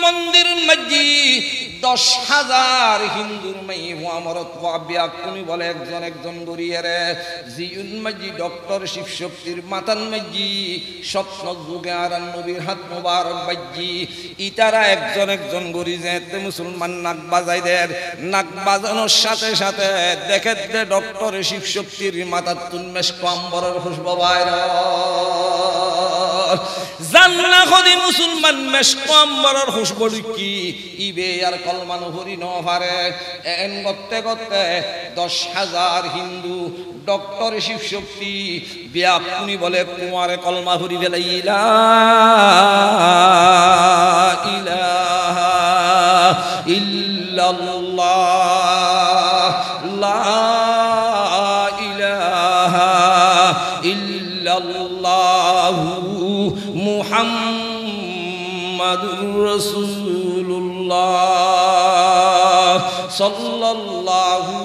মন্দির মধ্যে 10,000 হিন্দুর মাই আমরত বিয়াকুনি বলে একজন একজন গরিয়ে রে জিউন মাঝি ডক্টর শিবশক্তির মাতান মাঝি স্বপ্ন যুগে আর নবীর হাত মোবারক বাজি ইতারা একজন একজন গরি যেতে মুসলমান নাক বাজাই দেয় নাক বাজানোর সাথে সাথে দেখে দে ডক্টর শিবশক্তির মাথার তুলমেশ কম্বরের খুশবু বাইরে জান্না খদি মুসলমান মেশ কম্বরের খুশবু কি ইবে আর কলমান হরি ন পারে এন করতে করতে 10,000 হিন্দু ডক্টর শিবশক্তি বিয়াকুনি বলে কুমারে কলমা হরি বেলা ইলাহা ইল্লাল্লাহ লা ইলাহা ইল্লাল্লাহু মুহাম্মাদুর রাসূলুল্লাহ সাল্লাল্লাহু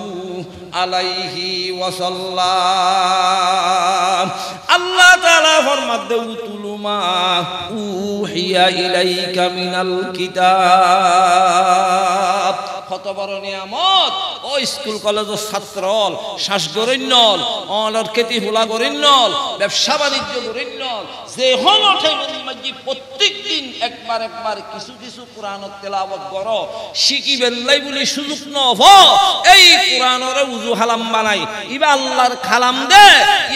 আলাইহি ওয়াসাল্লাম আল্লাহ তাআলা ফরমাতে উতুলুমা উহিয়া ইলাইকা মিনাল কিতাব কত বড় নিয়ামত ও স্কুল কলেজের ছাত্রল শ্বাসগরিন্নল অলর খেতি ফুলা গরিন্নল ব্যবসা বাণিজ্য গরিন্নল যে হল ঠেগি প্রত্যেকদিন একবার একবার কিছু কিছু কোরআনত তেলাওয়াত করো শিখি বেল্লাই বলি সুযোগ নব এই কোরআনরে উজু হালাম বানাই ইবা আল্লাহর খালাম দে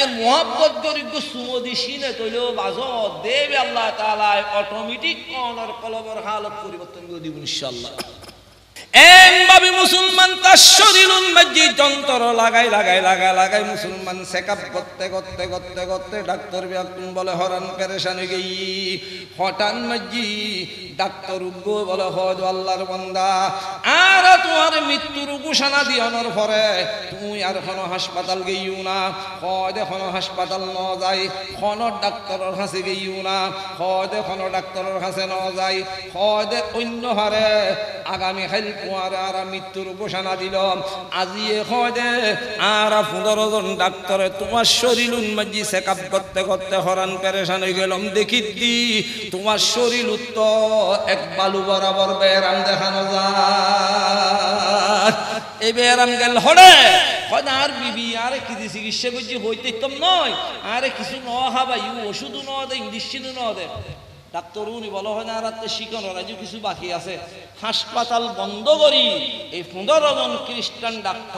এর মোহাব্বত গরিব সুমদি সিনে তৈলেও বাজত দেবে আল্লাহ তাআলা অটোমেটিক কোরআনের কলবের হালত পরিবর্তন করে দিব ইনশাআল্লাহ এমভাবে মুসলমান তার শরীরুল মসজিদ যন্ত্র লাগাই মুসলমান চেকআপ করতে করতে করতে করতে ডাক্তার বিয়াকুন বলে হরান পেরেশান হয়ে গই হঠাৎ মসজিদ ডাক্তার উগ্র বলে হজ আল্লাহর বান্দা আর তোমার মৃত্যুর ঘোষণা দিয়ানোর পরে তুমি আর কোনো হাসপাতাল গেইও না হজ এখনো হাসপাতাল ন যাই কোনো ডাক্তারের কাছে গেইও না হজ এখনো ডাক্তারের কাছে ন যাই হজ অন্য হারে আগামী কাল তোমার আর মৃত্যুর ঘোষণা দিল আজিয়ে হজে আর 15 জন ডাক্তারে তোমার শরীর উন্মাজি চেকআপ করতে করতে হরান পেরেশান হয়ে গেলাম দেখি দি তোমার শরীর উত্তর এক বালু বরাবর বেরাম দেখানো যায় এই বেরাম গেল হরে আর বিবি আরে কি চিকিৎসা করছি হইতে কম নয় আরে কিছু ন হাবাই ওষুধও ন দে ইঞ্জেকশনও ন দে ডাক্তার উনি বলা হয় না রাতে শিখানোর আজও কিছু বাকি আছে হাসপাতাল বন্ধ করি এই 15 জন খ্রিস্টান ডাক্তার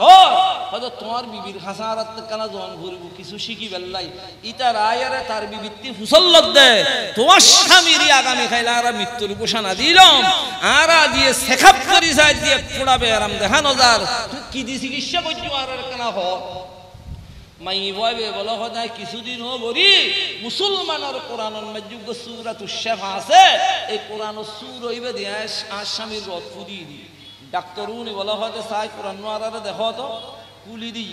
হয়তো তোমার বিবির হাসা রাতে কানা জন ঘুরবো কিছু শিখি বেল্লাই ইটা রায়ারে তার বিবিত্তি ফুসল্লত দে তোমার স্বামীরই আগামী খাইলা আর মৃত্যুর ঘোষণা দিলাম আর দিয়ে চেকআপ করি যায় দিয়ে পোড়াবে আরাম দেখানো যার কি দি চিকিৎসা করছি আর কেনা হ মাই বয়বে বলা হয় কিছুদিন ও বলি মুসলমানের কোরআনের মধ্যে সূরাতুশ শাফা আছে এই কোরআনের সূরা হইবে দিয়া আসামির রদ ফুদি দি ডাক্তার উনি বলা হয় চাই কোরআন নোয়ারে দেখো তো কুলি দি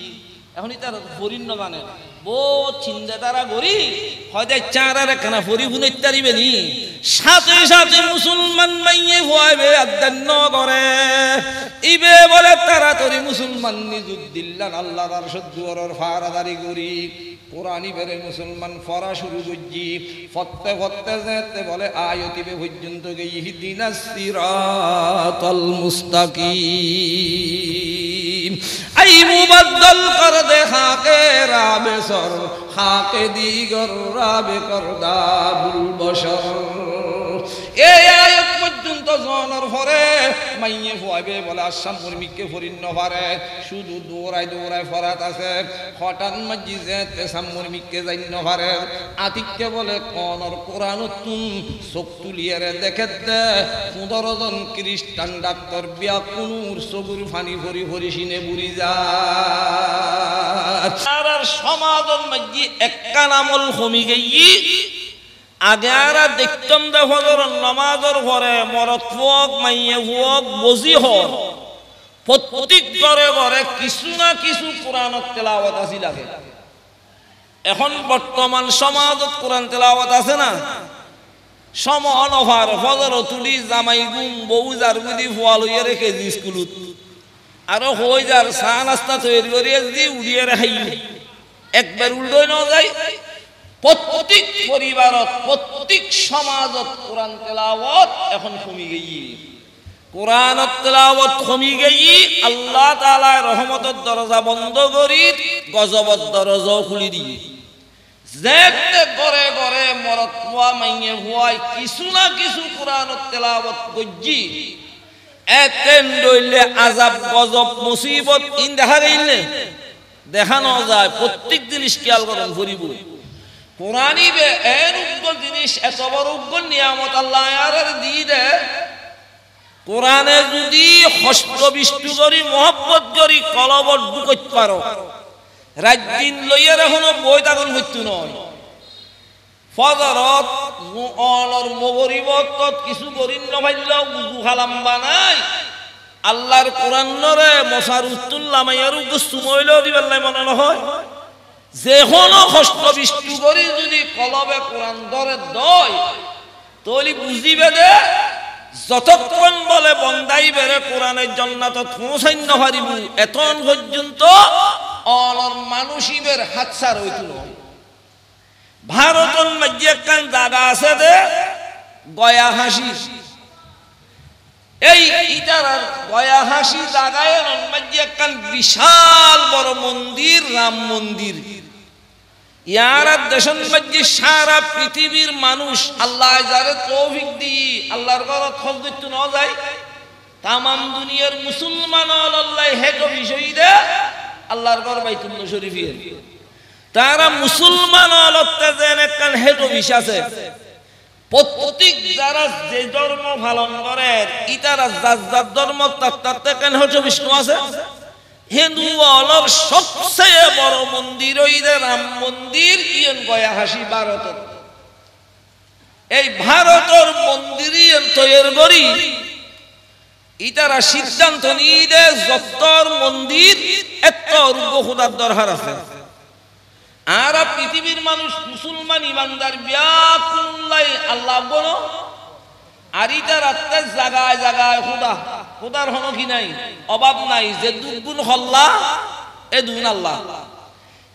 এখন তার ফরিন ন জানে বহুত চিন্তা তারা করি হয়তো চারারে কেনা ফরি ফুনে তারিবে নি সাথে সাথে মুসলমান মাইয়ে ভয়বে আদান্ন করে ইবে বলে তাড়াতাড়ি মুসলমান নিজুদ্দিল্লাহ আল্লাহর আরশের দুয়ারের ফারাদারি করি কোরআনি বেরে মুসলমান ফরা শুরু করছি ফতে ফতে যেতে বলে আয়াতিবে পর্যন্ত গিয়ে ইহদিনাস সিরাতাল মুস্তাকিম আই মুবাদ্দাল কর দে হাকে রাবে সর হাকে দিগর রাবে কর দাবুল বশর এই আয়াত পর্যন্ত জনের পরে মাইয়ে ফুয়াবে বলে আসাম মুরমিকে ফরিন্ন পারে শুধু দৌড়ায় দৌড়ায় ফরাত আছে হঠাৎ মাঝি যেতে সামুরমিকে যাইন্ন পারে আতিককে বলে কনর কোরআন তুম চোখ তুলিয়ারে দেখে দে 15 জন খ্রিস্টান ডাক্তার বিয়া কুনুর চকুর ফানি ভরি ভরি সিনে বুড়ি যায় আর সমাজের মাঝি একটা নামল কমি গেই আগে আরা দেখতাম দে ফজর নামাজের ঘরে মরদ হোক মাইয়ে হোক বজি হোক প্রত্যেক ঘরে ঘরে কিছু না কিছু কোরআনত তেলাওয়াত আসি লাগে এখন বর্তমান সমাজত কোরআন তেলাওয়াত আছে না সমান অফার ফজর তুলি জামাই গুম বউ যার গুদি ফুয়া লইয়া রেখে দি স্কুলত আর হই যার চা নাস্তা তৈরি করিয়ে দি উড়িয়ে রাখাই একবার উল্টোই না যায় প্রত্যেক পরিবারত প্রত্যেক সমাজত কোরআন তেলাওয়াত এখন কমি গই কোরআন তেলাওয়াত কমি গই আল্লাহ তাআলা রহমতের দরজা বন্ধ করি গজবত দরজা খুলি দি যেতে ঘরে ঘরে মরত হওয়া মাইয়ে হওয়াই কিছু না কিছু কোরআন তেলাওয়াত গজ্জি এতেন দইলে আযাব গজব মুসিবত ইন দেখা গইলে দেখানো যায় প্রত্যেক জিনিস খেয়াল করেন করিব কোরআনই বে এর উগ্র জিনিস এত বড় উগ্র নিয়ামত আল্লাহ আর দিয়ে দে কোরআনে যদি হস্ত বিষ্ণু করি মহব্বত করি কলবত ঢুকতে পারো রাত দিন লইয়া এখনো বই তাগন হইতো নয় ফজরত মুআলর মগরিবত কিছু করিন না ভাইল উযু খালাম বানাই আল্লাহর কোরআন নরে মসারুতুল্লাহ মাইয়ারু সুমইলো দিবাল্লাই মনে না হয় যেহনো হস্ত বিষ্ণু করি যদি কলবে কোরআন ধরে দয় তলি বুঝিবে দে যতক্ষণ বলে বন্দাই বেরে কোরআনের জান্নাতত পৌঁছাইন না পারিব এতন পর্যন্ত অলর মানুষিবের হাতছার হইতো না ভারতের মধ্যে একখান জায়গা আছে দে গয়া হাসি এই ইটারার গয়া হাসি জায়গায় মধ্যে একখান বিশাল বড় মন্দির রাম মন্দির ইয়ার দেশের মধ্যে সারা পৃথিবীর মানুষ আল্লাহ যারে তৌফিক দি আল্লাহর ঘরত হজ দিতে না যায় তাম দুনিয়ার মুসলমান আল্লাহ হেক বিষয় দে আল্লাহর ঘর বাইতুল্লাহ শরীফের তারা মুসলমান আলতে যেন একখান হেক বিষয় আছে প্রত্যেক যারা যে ধর্ম পালন করে ইতারা যার ধর্ম তার কেন হচ্ছে বিষ্ণু আছে হিন্দু অলর সবচেয়ে বড় মন্দির ওই রাম মন্দির ইয়ন গয়া হাসি ভারত এই ভারতের মন্দির তৈরি করি ইতারা সিদ্ধান্ত নিয়ে দে যতর মন্দির এত রূপ খোদার দরকার আছে আর পৃথিবীর মানুষ মুসলমান ইমানদার ব্যাকুল্লাই আল্লাহ বলো আর ইতার আত্মার জায়গায় জায়গায় খুদা খুদার হনো কি নাই অভাব নাই যে দুগুণ হল্লা এ দুগুণ আল্লাহ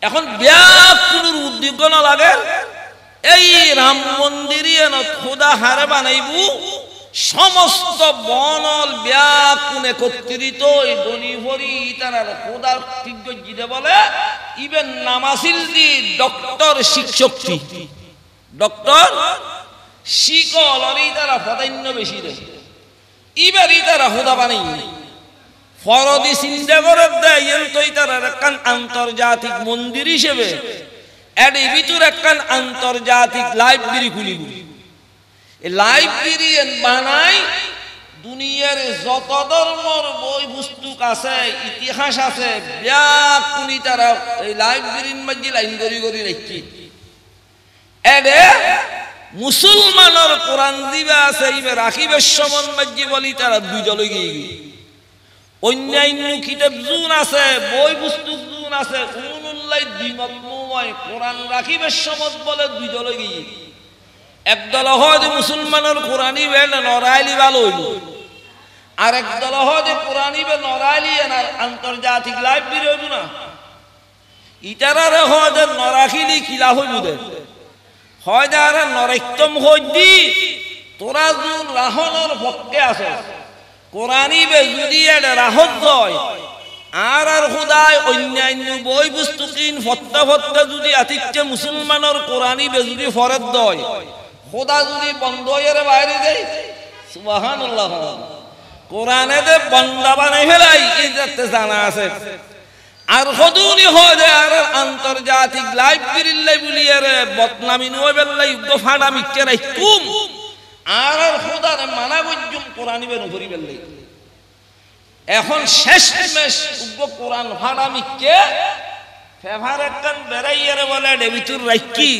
এখন ব্যাকুলের উদ্যোগ না লাগে এই রাম মন্দিরে খুদা হারে বানাইব সমস্ত বনল ব্যাকুল একত্রিত এই বনি ভরি তারা খুদার তীব্র জিদে বলে ইবেন নামাসিল দি ডক্টর শিক্ষকটি ডক্টর শিকল অরি তারা ফদান্য বেশি দেয় ইবারই তারা হুদা বানাই ফরদি চিন্তা করে দেয় এনতই তারা একখান আন্তর্জাতিক মন্দির হিসেবে এর ভিতর একখান আন্তর্জাতিক লাইব্রেরি খুলিব এই লাইব্রেরি বানাই দুনিয়ার যত ধর্মের বই পুস্তক আছে ইতিহাস আছে ব্যাকুনি তারা এই লাইব্রেরির মধ্যে লাইন করি করি রাখি এডে মুসলমানের কোরআন দিবে আছে ইবে রাখিবে সমন মধ্যে বলি তারা দুই দলে গিয়ে অন্যান্য কিতাব জুন আছে বই পুস্তক জুন আছে উনুল্লাই দ্বিমতময় কোরআন রাখিবে সমত বলে দুই দলে গিয়ে একদল হয় মুসলমানের কোরআনই বে নরাইলি ভালো হইল আর একদল হয় কোরআনই বে নরাইলি আর আন্তর্জাতিক লাইব্রেরি হইব না ইটারারে হয় নরাখিলি কিলা হইব দে হয় যারা নরেক্তম হইদি তোরা যুন রাহনের পক্ষে আছে কোরআনই বে যদি এটা রাহত হয় আর আর খুদায় অন্যান্য বই পুস্তকিন ফত্তা ফত্তা যদি আতিককে মুসলমানের কোরআনই বে যদি ফরত দেয় খুদা যদি বন্ধ হয়ে বাইরে যায় সুবহানাল্লাহ কোরআনে দে বন্দা বানাই ফেলাই ইজ্জতে জানা আছে আর হদুনি হয় আর আন্তর্জাতিক লাইব্রেরি বলিয়ে রে বদনামি নয় বেল্লাই ফাড়া মিটকে রাখুম আর খুদার মানা গজ্জুম কোরআনি বের করি বেল্লাই এখন শেষ মেশ উগ্র কোরআন ফাড়া মিটকে ফেভার একখান বেড়াইয়ারে বলে ডেবিতুর রাখি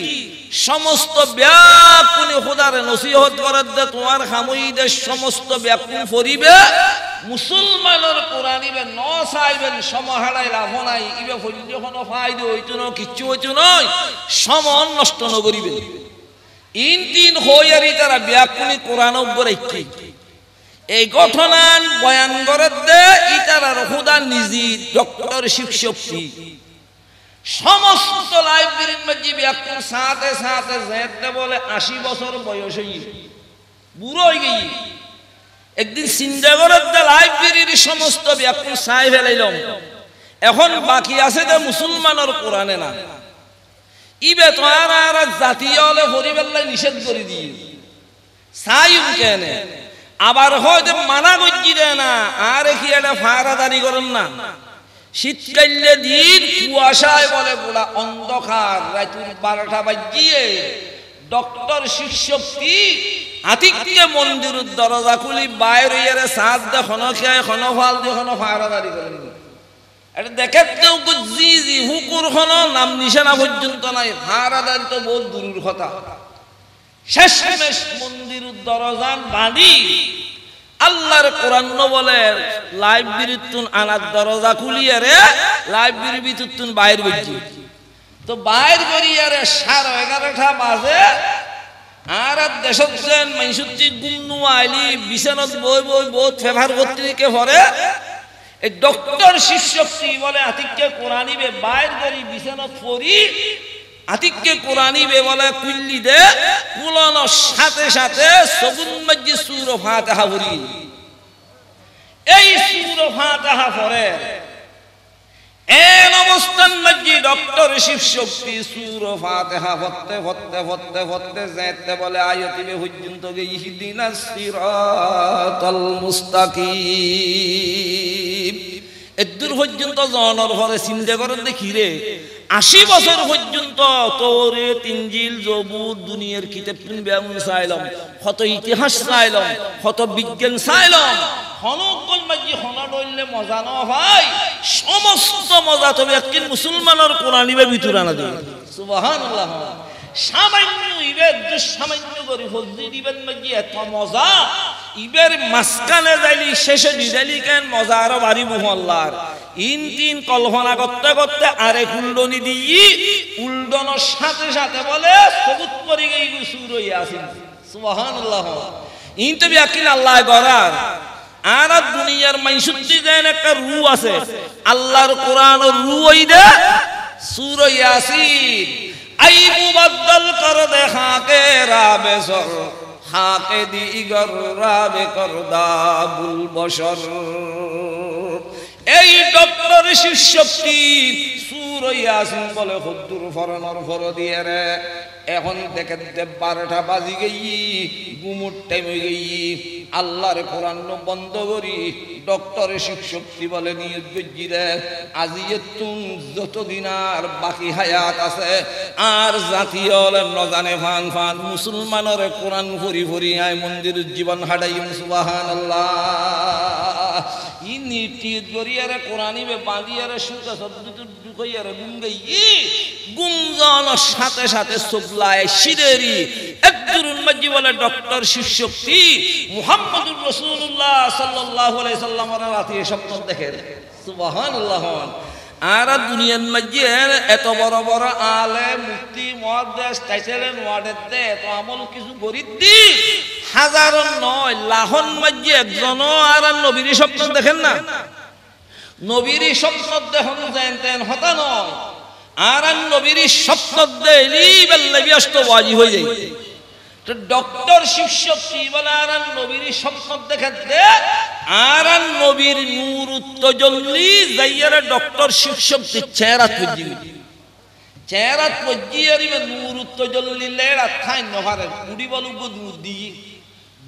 সমস্ত ব্যাকুনি খুদারে নসিহত করার দে তোমার খামুইদের সমস্ত ব্যাকুল ফরিবে মুসলমানের কোরআনিবে ন চাইবেন সমহারাই লাভ নাই ইবে ফল্য কোনো ফায়দা হইতো না কিচ্ছু হইতো নয় সমন নষ্ট নগরিবে ইন তিন হইয়ারি তারা ব্যাকুনি কোরআন রাখি এই ঘটনান বয়ান করে দে ইতারার খুদা নিজি ডক্টর শিক্ষকটি সমস্ত লাইব্রেরির মধ্যে ব্যাকুল সাথে সাথে যেতে বলে 80 বছর বয়স হয়ে বুড়ো হয়ে গেই। একদিন চিন্তা করে লাইব্রেরির সমস্ত ব্যাকুল চাই ফেলাইলাম, এখন বাকি আছে যে মুসলমানের কোরআনে না ইবে তো আর জাতীয় হলে পরিবেল্লাই নিষেধ করে দিয়ে চাই কেন আবার হয়তো মানা করছি দেয় না আর কি এটা ফাড়াদারি করেন না। শীতকালে দিন কুয়াশায় বলে গোলা অন্ধকার রাতুর 12টা বাজিয়ে ডক্টর শিবশক্তি আতিককে মন্দিরের দরজা খুলি বাইরে এরে সাত দে খনো খেয়ে খনো ফাল দিয়ে খনো ফাড়াদারি করেন। এটা দেখে কেউ জি জি হুকুর খনো নাম নিশানা পর্যন্ত নাই, ফাড়াদারি তো বহুত দূরের কথা। শেষমেশ মন্দিরের দরজা বাড়ি আল্লাহর কোরআন বলে লাইব্রেরির তুন আনার দরজা খুলিয়ে রে লাইব্রেরির ভিতর তুন বাইর করছি তো বাইর করিয়ে রে 11:30 বাজে আর দেশের মাইসুতি গুন্নু আইলি বিছানত বই বই বহুত ফেভার পত্রিকে ভরে এই ডক্টর শিবশক্তি বলে আতিককে কোরআনিবে বাইর করি বিছানত পড়ি আতিককে কোরআনিবে বলে কুল্লি দে কুলানোর সাথে সাথে সগুন মধ্যে সূরা ফাতিহা পড়ি। এই সূরা ফাতিহা পড়ে এন অবস্থান মধ্যে ডক্টর শিবশক্তি সূরা ফাতিহা পড়তে পড়তে পড়তে পড়তে যেতে বলে আয়াতিবে পর্যন্ত গিয়ে ইহদিনাস সিরাতাল মুস্তাকিম এদূর পর্যন্ত জনর ঘরে চিন্তা করেন দেখি রে 80 বছর পর্যন্ত তৌরাত ইনজিল জবুর দুনিয়ার কিতাব বেমন চাইলাম, কত ইতিহাস চাইলাম, কত বিজ্ঞান চাইলাম, হনকল মাঝি হনা ডইলে মজা না হয় সমস্ত মজা তবে একদিন মুসলমানের কোরআনিবে ভিতর আনা দিই সুবহানাল্লাহ। সামান্য ইবের সামান্য করে ফজলি দিবেন মাঝি এত মজা ইবের মাসকানে যাইলি শেষে দিদালি কেন মজা আরো বাড়ি মহল্লার ইন তিন কল্পনা করতে করতে আরে কুলডনি দিই উল্ডনের সাথে সাথে বলে সবুত পড়ে গই সূরা ইয়াসিন সুবহানাল্লাহ। ইন তো বিয়াকিন আল্লাহ গরার আর দুনিয়ার মাইসুতি দেন একটা রু আছে আল্লাহর কোরআনের রু ওই দে সূরা ইয়াসিন আই মুবাদ্দাল কর দে খাকে রাবে সর খাকে দিগর রাবে করদাবুল বশর। এই ডক্টর শিবশক্তি সূরা ইয়াসিন বলে হুদ্দুর ফরনর ফর দিয়ে রে এখন দেখে 12টা বাজি গই গুমুর টাইম হয়ে গই আল্লাহর কোরআন বন্ধ করি ডক্টর শিবশক্তি বলে নিয়ত গজি রে আজিয়ে তুম যতদিন আর বাকি হায়াত আছে আর জাতীয় নজানে ফান ফান মুসলমানের কোরআন ভরি ভরি আয় মন্দিরের জীবন হাডাইম সুবহানাল্লাহ। ইনি টিত গরিয়ারে কোরআনিবে বাঁধিয়ারে সুতা শব্দ ঢুকাইয়ারে গুঙ্গাই গুঞ্জনের সাথে সাথে সুবলায় শিরেরি একদুরুল মাজি বলে ডক্টর শিবশক্তি মুহাম্মদুর রাসূলুল্লাহ সাল্লাল্লাহু আলাইহি সাল্লামের রাতে স্বপ্ন দেখে সুবহানাল্লাহ। আর দুনিয়ার মধ্যে এত বড় বড় আলেম মুফতি মুহাদ্দিস টাইটেলেন ওয়ার্ডের দে এত আমল কিছু গরিব দি হাজার নয় লাখন মধ্যে একজনও আর নবীর স্বপ্ন দেখেন না। নবীর স্বপ্ন দেখুন জানতেন হতা নয় আর নবীর স্বপ্ন দেখলি বেল্লে ব্যস্ত বাজি হয়ে যায়। তো ডক্টর শিবশক্তি বলে আর নবীর স্বপ্ন দেখে দে আর নবীর নূর উত্তজল্লি যাইয়ারে ডক্টর শিবশক্তি চেহারা তুজি চেহারা তুজিয়ে নূর উত্তজল্লি লেড়া খাই নহারে কুড়ি বলু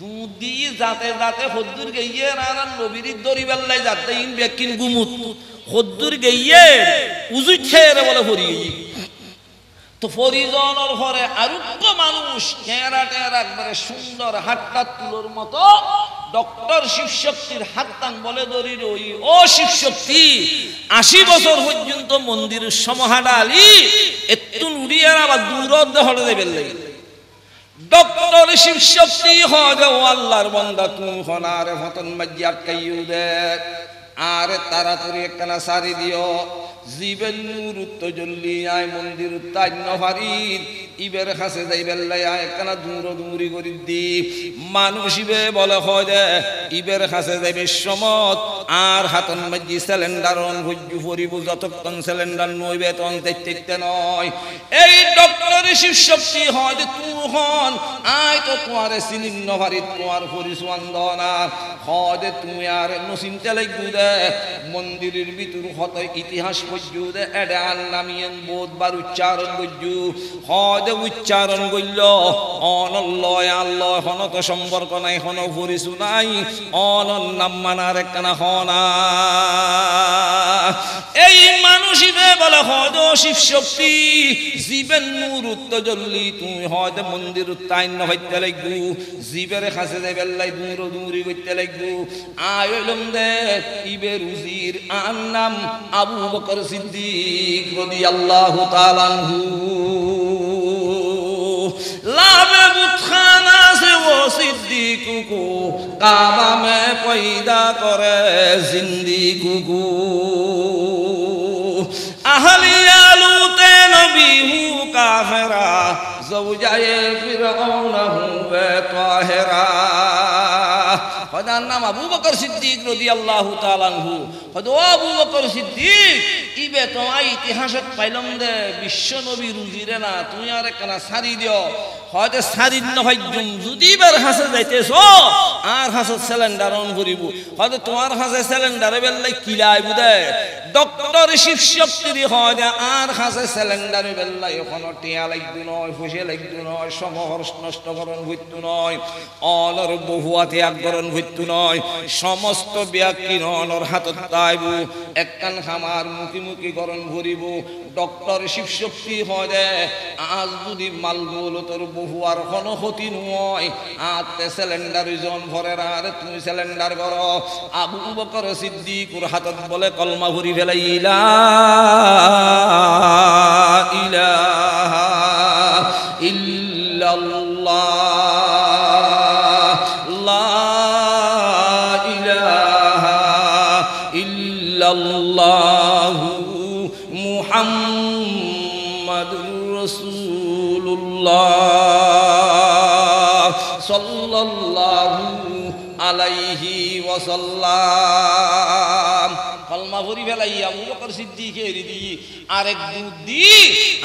দুধ দিয়ে যাতে যাতে হদ্দুর গইয়ে আর নবীর দড়ি বেল্লাই যাতে ইন বেকিন গুমুত হদ্দুর গইয়ে উজু ছেড়ে বলে ফরি তো ফরিজনের ঘরে আরোগ্য মানুষ চেহারা টেহারা একবারে সুন্দর হাতটা তুলোর মতো ডক্টর শিবশক্তির হাত টান বলে দড়ির ওই ও শিবশক্তি 80 বছর পর্যন্ত মন্দিরের সমাহাডা আলী একটু উড়িয়ার আবার দূরত হলে দেবেন লাগে ডক্টর শিবশক্তি হয় ও আল্লাহর বান্দা তুমি হনারে ফতন মাজি আটকাইউ দে আর তাড়াতাড়ি একখানা সারি দিও জীবের নূর তজল্লি আয় মন্দির তাই নভারির ইবের কাছে যাইবেল্লাই আয় কানা দূর দূরি করি দি মানুষ ইবে বলে হয় দে ইবের কাছে যাইবে সমত আর হাতন মাঝি সিলিন্ডার অন ভুজু ফরিব যতক্ষণ সিলিন্ডার নইবে তখন তেতে নয় এই ডক্টর শিব শক্তি হয় যে তুই হন আয় তো তোমার সিলিন নভারি তোমার পরিচয় না হয় যে তুমি আর নসিনতে লাগু দে মন্দিরের ভিতর হত ইতিহাস বজ্জু দে এডে নামিয়েন বোধবার উচ্চারণ বজ্জু হয় যে উচ্চারণ করল অনল্লয় আল্লাহ হন তো সম্পর্ক নাই হন পরিচয় নাই অনল নাম মানার একখানা হনা এই মানুষিবে বলে হয়তো শিব শক্তি জীবের নূর উত্তজল্লি তুমি হয়তো মন্দির উত্তাইন্য হইতে লাগবু জীবের কাছে যাই বেল্লাই দূর দূরি করতে লাগবু আয়লম দে ইবে রুজির আর নাম আবু বকর সিদ্দিক রাদিয়াল্লাহু তাআলা আনহু लावे बुतखाना से वो सिद्दीक को काबा में पैदा करे जिंदगी को अहलिया लूते नबी हूँ काफिरा ज़ौजाए फिरऔन हूँ वे ताहिरा খোদার নাম আবু বকর সিদ্দিক রাদিয়াল্লাহু তাআলা আনহু খোদা আবু বকর সিদ্দিক ইবে তো ইতিহাসত পাইলাম দে বিশ্ব নবী রুজিরে না তুমি আর একখানা সারি দিও হয়তো সারি নহয় যদি বার হাসে যাইতেছ আর হাসে সিলিন্ডার অন করিব হয়তো তোমার হাসে সিলিন্ডারে বেল্লাই কিলাই বুদে ডক্টর শিব শক্তির হয় আর হাসে সিলিন্ডারে বেল্লাই এখনো টিয়া লাগবে নয় ফুসে লাগবে নয় সমহর নষ্টকরণ হইতো নয় অনর বহুয়াতে আকরণ হইতো নয় সমস্ত ব্যক্তি অনর হাতত তাইব একখান খামার মুখি মুখি করণ ভরিব ডক্টর শিব শক্তি হয় দে আজ যদি মালগুলো তোর বহুয়ার কোনো ক্ষতি নয় আতে সিলিন্ডার জন ভরে আর তুমি সিলিন্ডার করো আবু বকর সিদ্দিকুর হাতত বলে কলমা ভরি ফেলাই লা ইলাহা ইল্লাল্লাহ লা ইলাহা ইল্লাল্লাহু মুহাম্মাদুর রাসূলুল্লাহ সাল্লাল্লাহু আলাইহি ওয়াসাল্লাম কলমা ভরি ফেলাইয়া আবু বকর সিদ্দিকের দি আরেক দুদি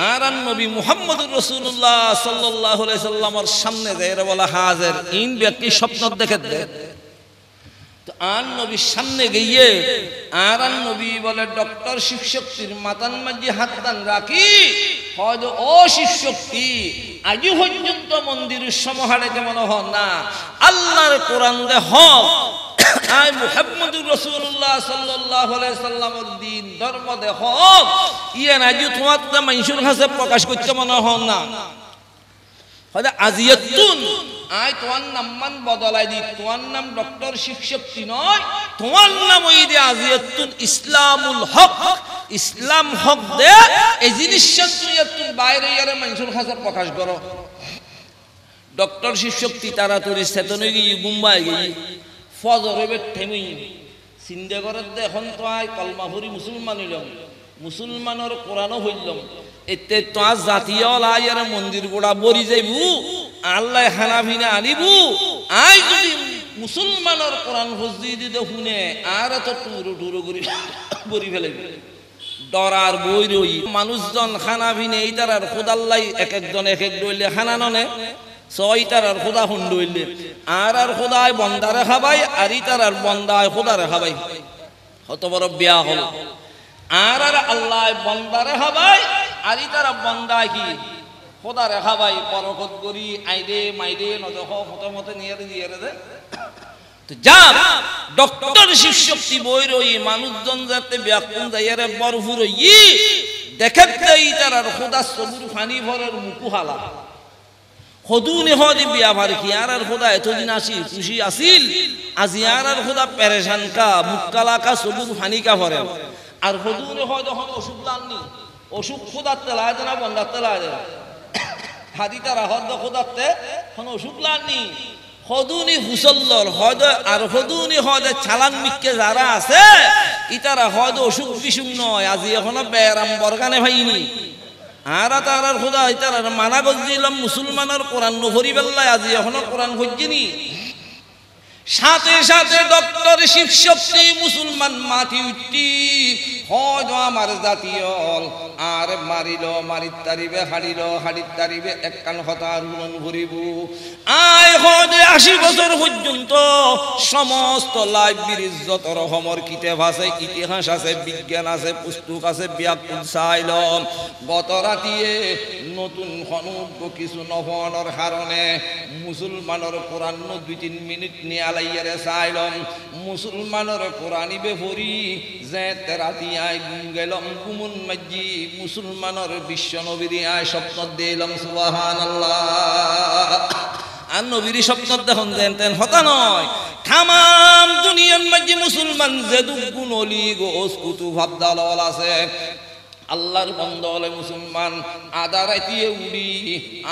আর নবী মুহাম্মদুর রাসূলুল্লাহ সাল্লাল্লাহু আলাইহি সাল্লামের সামনে যায় বলা হাজির ইন ব্যক্তি স্বপ্ন দেখে দে তো আর নবীর সামনে গিয়ে আর নবী বলে ডক্টর শিব শক্তির মাতান মাঝে হাত দান রাখি হয়তো ও শিব শক্তি আজ পর্যন্ত মন্দিরের সমাহারে যেমন হন না আল্লাহর কোরআন দে হক আই মুহাম্মদুর রাসূলুল্লাহ সাল্লাল্লাহু আলাইহি সাল্লামের দ্বীন ধর্ম দে হক ইয়ে না যে তোমার মানুষের কাছে প্রকাশ করতে মনে হন না হয়তো আজিয়াতুন আই তোমার নাম মান বদলাই দি তোমার নাম ডক্টর শিব শক্তি নয় তোমার নাম ওই দে আজিয়াতুন ইসলামুল হক ইসলাম হক দে এই জিনিসটা তুই বাইরে ইয়ারে মানুষের কাছে প্রকাশ করো ডক্টর শিব শক্তি তাড়াতাড়ি চেতনে গিয়ে মুম্বাই গিয়ে ফজর হবে থেমি চিন্তা করে এখন তো আই কলমা ভরি মুসলমান হইলাম মুসলমানের কোরআনও হইলাম এতে তো আজ জাতীয় লাইয়ার মন্দির গোড়া বরি যাইবু আল্লাহ হানাফিনা আনিবু আই যদি মুসলমানের কোরআন ফজি দিতে শুনে আর তো টুরু টুরু করি বরি ফেলাইব ডরার বই রই মানুষজন হানাফিনে এই তার খোদাল্লাই এক একজন এক এক দইলে হানাননে ছয়টার আর খোদা হুন্ড হইলে আর খোদায় বন্দারে খাবাই আর ইতার আর বন্দায় খোদারে খাবাই কত বড় বিয়া হল আর আল্লাহ বন্দারে খাবাই আর ইতার বন্দায় কি খোদারে খাবাই পরকত করি আইরে মাইরে নজহ মতো মতো নিয়ে দিয়ে দে তো যা ডক্টর শিব শক্তি বই রই মানুষজন যাতে ব্যাকুল যাইয়ারে বরফুর ই দেখে ইতার আর খোদা সবুর ফানি ভরের মুকু হালা খদুনে হদি বিয়া ভার কি আর খোদা এতদিন আসি খুশি আসিল আজ আর খোদা পেরেশান কা মুক্কালা কা সবুর ফানি কা ভরে আর খদুনে হয় যখন অসুখ লাননি অসুখ খোদাতে লায় না বন্দাতে লায় হাদি তারা হদ খোদাতে এখন অসুখ লাননি খদুনি হুসল্লর হদ আর খদুনি হদ চালান মিক্কে যারা আছে ইতারা হয়তো অসুখ বিসুখ নয় আজি এখনো বেরাম বরগানে ভাইনি আর তার খোদা ইতারা মানা গজিলাম মুসলমানের কোরআন নহরি বেল্লায় আজি এখনো কোরআন খুঁজিনি সাথে সাথে ডক্টর শিবশক্তি মুসলমান মাটি উঠি হয়তো আমার জাতীয় আর মারিল মারিত তারিবে হাড়িত তারিবে একখান হতার মন ভরিব আয় হয়তো 80 বছর পর্যন্ত সমস্ত লাইব্রেরির যত রকমের কিতাব আছে ইতিহাস আছে বিজ্ঞান আছে পুস্তক আছে ব্যাকরণ চাইলাম গত রাতিয়ে নতুন অনুজ্ঞ কিছু নহনের কারণে মুসলমানের কোরআন 2-3 মিনিট নিয়ে আলাইয়ারে চাইলাম মুসলমানের কোরআনিবে ভরি যে রাতি আয় গেলাম কুমুন মাজি মুসলমানের বিশ্ব নবীর আয় স্বপ্ন দিলাম সুবহানাল্লাহ আর নবীর স্বপ্ন দেখুন যেন তেন হতা নয় তামাম দুনিয়ার মাঝে মুসলমান যে দুগুণ অলি গোস কুতুব আব্দাল আছে আল্লাহর বন্ধ হলে মুসলমান আদা রাইতিয়ে উড়ি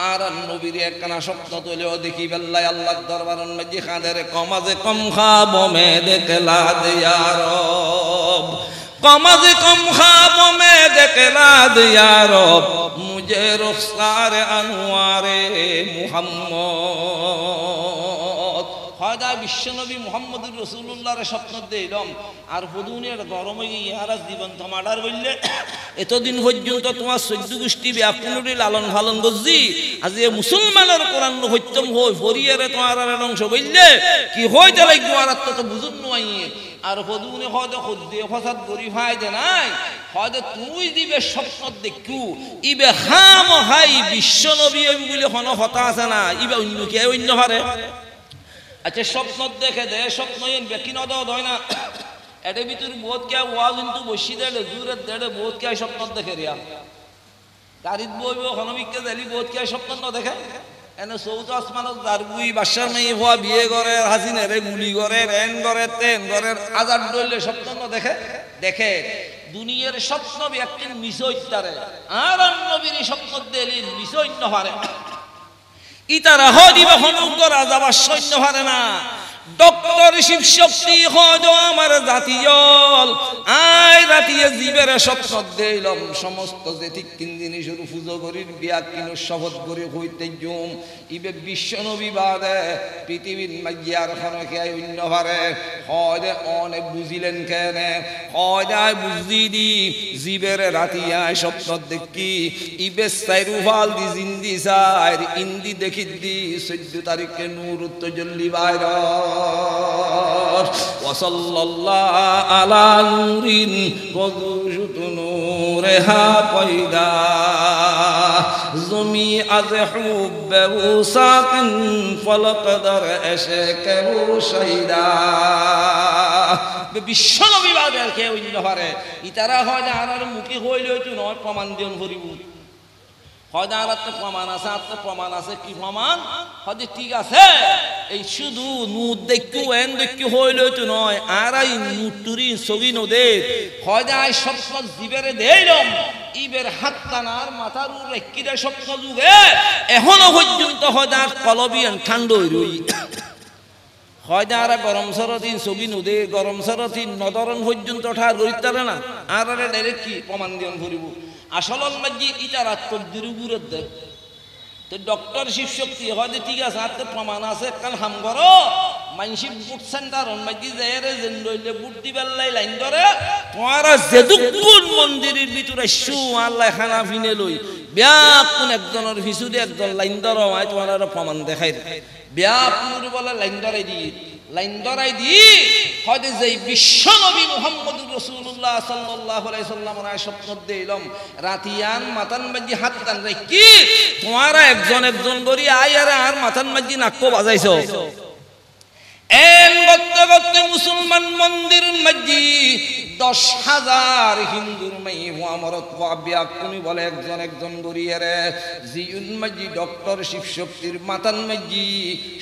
আর নবীর একখানা স্বপ্ন তোলেও দেখি বেল্লাই আল্লাহর দরবারের মাঝে খাঁদের কমাজে কম খাব মে দেখলা দিয়া রব কমাজে কম খাব মে দেখলা দিয়া রব মুঝে রুখসার আনোয়ারে মুহাম্মদ হয়দা বিশ্বনবী মুহাম্মদুর রাসূলুল্লাহর স্বপ্ন দিলাম আর হুদুনের গরমে ইয়ারা জীবন তোমাডার বললে এতদিন পর্যন্ত তোমার 14 গোষ্ঠী ব্যাকুলরে লালন পালন গজি আজ এই মুসলমানের কোরআন হত্যম হই ফরিয়ারে তোমার অংশ বললে কি হইতে লাগবে আর তো বুঝুন নয় আর হুদুনে হয়তো খুদ্দে ফসাদ করি ফায়দা নাই হয়তো তুই দিবে স্বপ্ন দেখু ইবে খাম হাই বিশ্বনবী বলে কোনো কথা আছে না ইবে অন্য কে অন্য হারে আচ্ছা স্বপ্ন দেখে দে স্বপ্ন বেকি নদ হয় না এটার ভিতর বহুত কে ওয়াজ কিন্তু বসি দেড়ে জুরে দেড়ে বহুত কে স্বপ্ন দেখে রিয়া গাড়িত বইব হনমিককে দিলি বহুত কে স্বপ্ন ন দেখে এনে চৌথ আসমানত দারগুই বাসার মেয়ে হওয়া বিয়ে করে হাসিনেরে গুলি করে রেন করে তেন করে আজাদ ডলে স্বপ্ন ন দেখে দেখে দুনিয়ার স্বপ্ন ব্যক্তির মিশইতারে আর নবীর স্বপ্ন দিলি মিশইন্য হারে ইতারা হদিবা হনুগ্য রাজা বা সৈন্য হারে না ডক্টর শিবশক্তি হয়তো আমার জাতীয় আয় রাতিয়ে জীবের স্বপ্ন দিলাম সমস্ত যে ঠিক 3 দিন শুরু পুজো করির বিয়া কিনো শপথ করে হইতে জুম ইবে বিশ্ব নবী বাদে পৃথিবীর মাঝিয়ার খানকে অন্য হারে হয়তো অনেক বুঝিলেন কেনে হয়তো আয় বুঝি দি জীবের রাতিয়ায় স্বপ্ন দেখি ইবে সাইরুফাল দি জিন্দি সাইর ইন্দি দেখি দি 14 তারিখে নূর উত্তজল্লি বাইরা ওয়াসাল্লাল্লাহু আলা নূরিন ওয়াজুত নূরহা পয়দা জমি আজ হুব্বু সাকিন ফলকদর এশকহু শাইদা বিশ্বনবী বাদের কে অন্য হারে ইতারা হয় না আর মুখে হইলে তো নয় প্রমাণ দিন ভরিব হয়তো আর একটা প্রমাণ আছে আর প্রমাণ আছে কি প্রমাণ হয়তো ঠিক আছে এই শুধু নুট দেখু এন দেখু হইলে তো নয় আর এই নুটুরি ছবি নদে হয়তো আই স্বপ্ন জীবেরে দেইলাম ইবের হাত টানার মাথার উপরে কিরে স্বপ্ন যুগে এখনো পর্যন্ত হয়তো আর কলবিয়ান ঠান্ডা রই হয়তো আর গরম সরদিন ছবি নদে গরম সরদিন নদরন পর্যন্ত ঠার গরিতারে না আর ডাইরেক্ট কি প্রমাণ দিন ভরিব আসল মাঝি ইটারা তদ্দির উপরে দেয় তো ডক্টর শিবশক্তি হয়তো ঠিক আছে আর প্রমাণ আছে কাল হাম করো মানসি বুট সেন্টার মাঝি যায় যেন লইলে বুট দিবেলাই লাইন ধরে তোমারা যেদুকুন মন্দিরের ভিতরে শু আল্লাহ খানা ফিনে লই ব্যাকুন একজনের ভিসুরে একজন লাইন ধরো হয় তোমার প্রমাণ দেখাই ব্যাকুন বলে লাইন ধরাই দি লাইন ধরাই দি হয়তো যে বিশ্বনবী মুহাম্মদুর রাসূলুল্লাহ সাল্লাল্লাহু আলাইহি সাল্লামের স্বপ্ন দিলাম রাতিয়ান মাথান মাঝি হাত টান রাখি তোমারা একজন একজন করি আয়ারে আর মাথান মাঝি নাক্য বাজাইছো এন করতে করতে মুসলমান মন্দির মাঝি 10,000 হিন্দুর মেয়ে মুআমরত ওয়াবিয়া কোনি বলে একজন একজন গরিয়ারে জিউন মাঝি ডক্টর শিবশক্তির মাথান মাঝি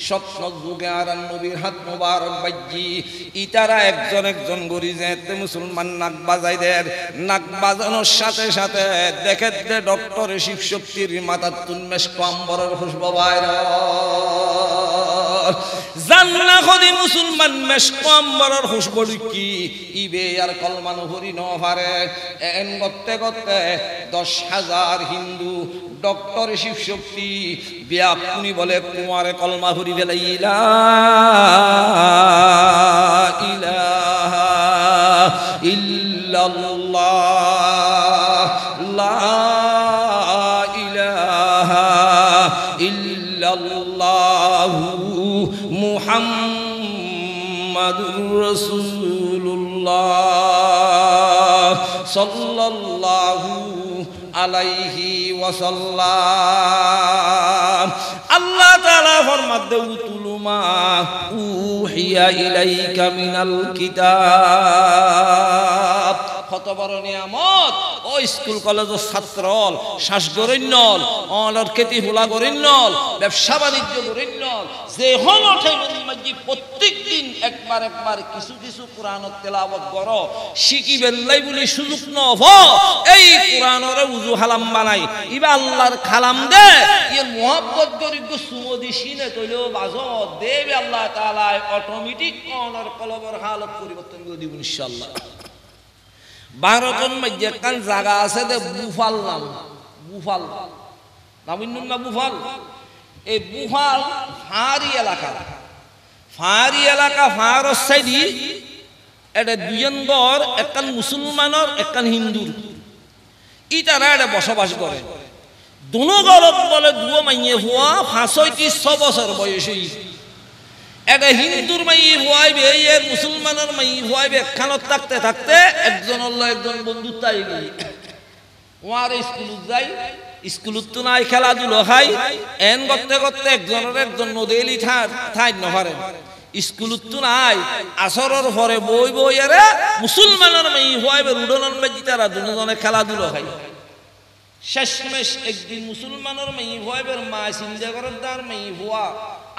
স্বপ্ন যুগে আর নবীর হাত মোবারক বাজি ইতারা একজন একজন গরি যেতে মুসলমান নাক বাজাই দেয় নাক বাজানোর সাথে সাথে দেখে দে ডক্টর শিবশক্তির মাথার তুলমেশ কম্বরের খুশবু বাইরে জান্না খদি মুসলমান মেশকম্বরর খুশবড়ি কি ইবে আর কলমান হরি ন পারে এন করতে করতে 10,000 হিন্দু ডক্টর শিবশক্তি ব্যাকুনি বলে কুমারে কলমা হরি বেলাইলা ইলাহা ইল্লাল্লাহ লা ইলাহা ইল্লাল্লাহু মুহাম্মাদুর রাসূলুল্লাহ সাল্লাল্লাহু আলাইহি ওয়াসাল্লাম। আল্লাহ তাআলা ফরমাতে উতুলুমা উহিয়া ইলাইকা মিনাল কিতাব। কত বড় নিয়ামত ও স্কুল কলেজের ছাত্রল শ্বাস গরিন্নল অনর খেতি হুলা গরিন্নল ব্যবসা বাণিজ্য গরিন্নল যে হল ঠাইমজি প্রত্যেক দিন একবার একবার কিছু কিছু কোরআনত তেলাওয়াত করো শিখি বেল্লাই বলি সুযোগ নভ এই কোরআনরে উজু হালাম বানাই ইবা আল্লাহর খালাম দে এর মোহাব্বত গরিব সুমদি সিনে তৈলেও বাজত দেবে আল্লাহ তাআলা অটোমেটিক অনর কলবর হালত পরিবর্তন করে দিব ইনশাআল্লাহ। ভারতের মধ্যে একখান জায়গা আছে যে বুফাল নাম, বুফাল নাম না বুফাল। এই বুফাল ফাঁড়ি এলাকা, ফাঁড়ি এলাকা ফাঁড়র সাইডি এটা দুজন ঘর, একখান মুসলমানের একখান হিন্দুর, ইটারা এটা বসবাস করে। দুনো ঘরত বলে দুয়ো মাইয়ে হওয়া 65 বছর বয়সী। এটা হিন্দুর মাই হওয়াইবে এর মুসলমানের মাই হওয়াইবে একখানত থাকতে থাকতে একজন একজন বন্ধুত্ব আই গেল। ওয়ার স্কুলত যাই, স্কুলত তো নাই খেলাধুলো খাই এন করতে করতে একজনের একজন নদেলি ঠাই নহারে স্কুলত তো নাই আসরের পরে বই বই এরে মুসলমানের মাই হওয়াইবে রুডনের মেজি তারা দুজনে খেলাধুলো খাই। শেষমেশ একদিন মুসলমানের মাই হওয়াইবের মা চিন্তা করার দার মাই হওয়া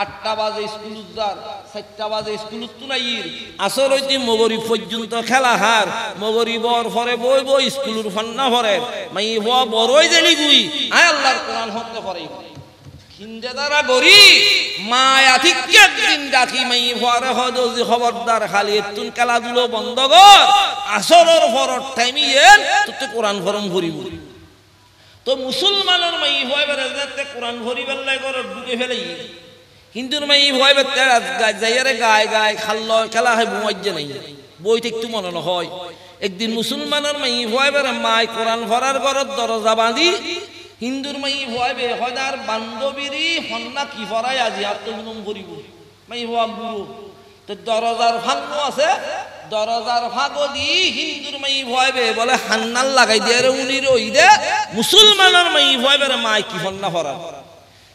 8টা বাজে স্কুলত যার, 4টা বাজে স্কুলত তো নাই আসর হইতে মগরিব পর্যন্ত খেলা হার। মগরিবর পরে বই বই স্কুলের ফান্না ভরে মাই হওয়া বড়ই জেলি গুই আয় আল্লাহর কোরআন হতে পারে হিন্দে দ্বারা গরি মায়া ঠিক একদিন ডাকি মাই হওয়ারে হদজি খবরদার খালি এতুন খেলাধুলো বন্ধ কর, আসরের পরের টাইমে এন তুই কোরআন ফরম ভরিব। তো মুসলমানের মাই হইবার যাতে কোরআন ভরিবার লাগে ঘর ঢুকে ফেলাই, হিন্দুর মাই হইবার যাইয়ারে গায় গায় খাল্ল খেলা হয় বুমাইজে নাই বইতে একটু মনে হয়। একদিন মুসলমানের মাই হইবার মাই কোরআন ভরার ঘরের দরজা বাঁধি হিন্দুর মাই হইবে হদার বান্ধবীরই হন্না কি ভরাই আজি আত্মগুণম ভরিব মাই হওয়া বুড়ো। তো দরজার ভাঙ্গ আছে, দরজার ভাগো দি হিন্দুর মাই ভয়বে বলে হান্নাল লাগাই দিয়ে রে উনি রই দে মুসলমানের মাই ভয়বে রে মাই কি ফন্না ভরা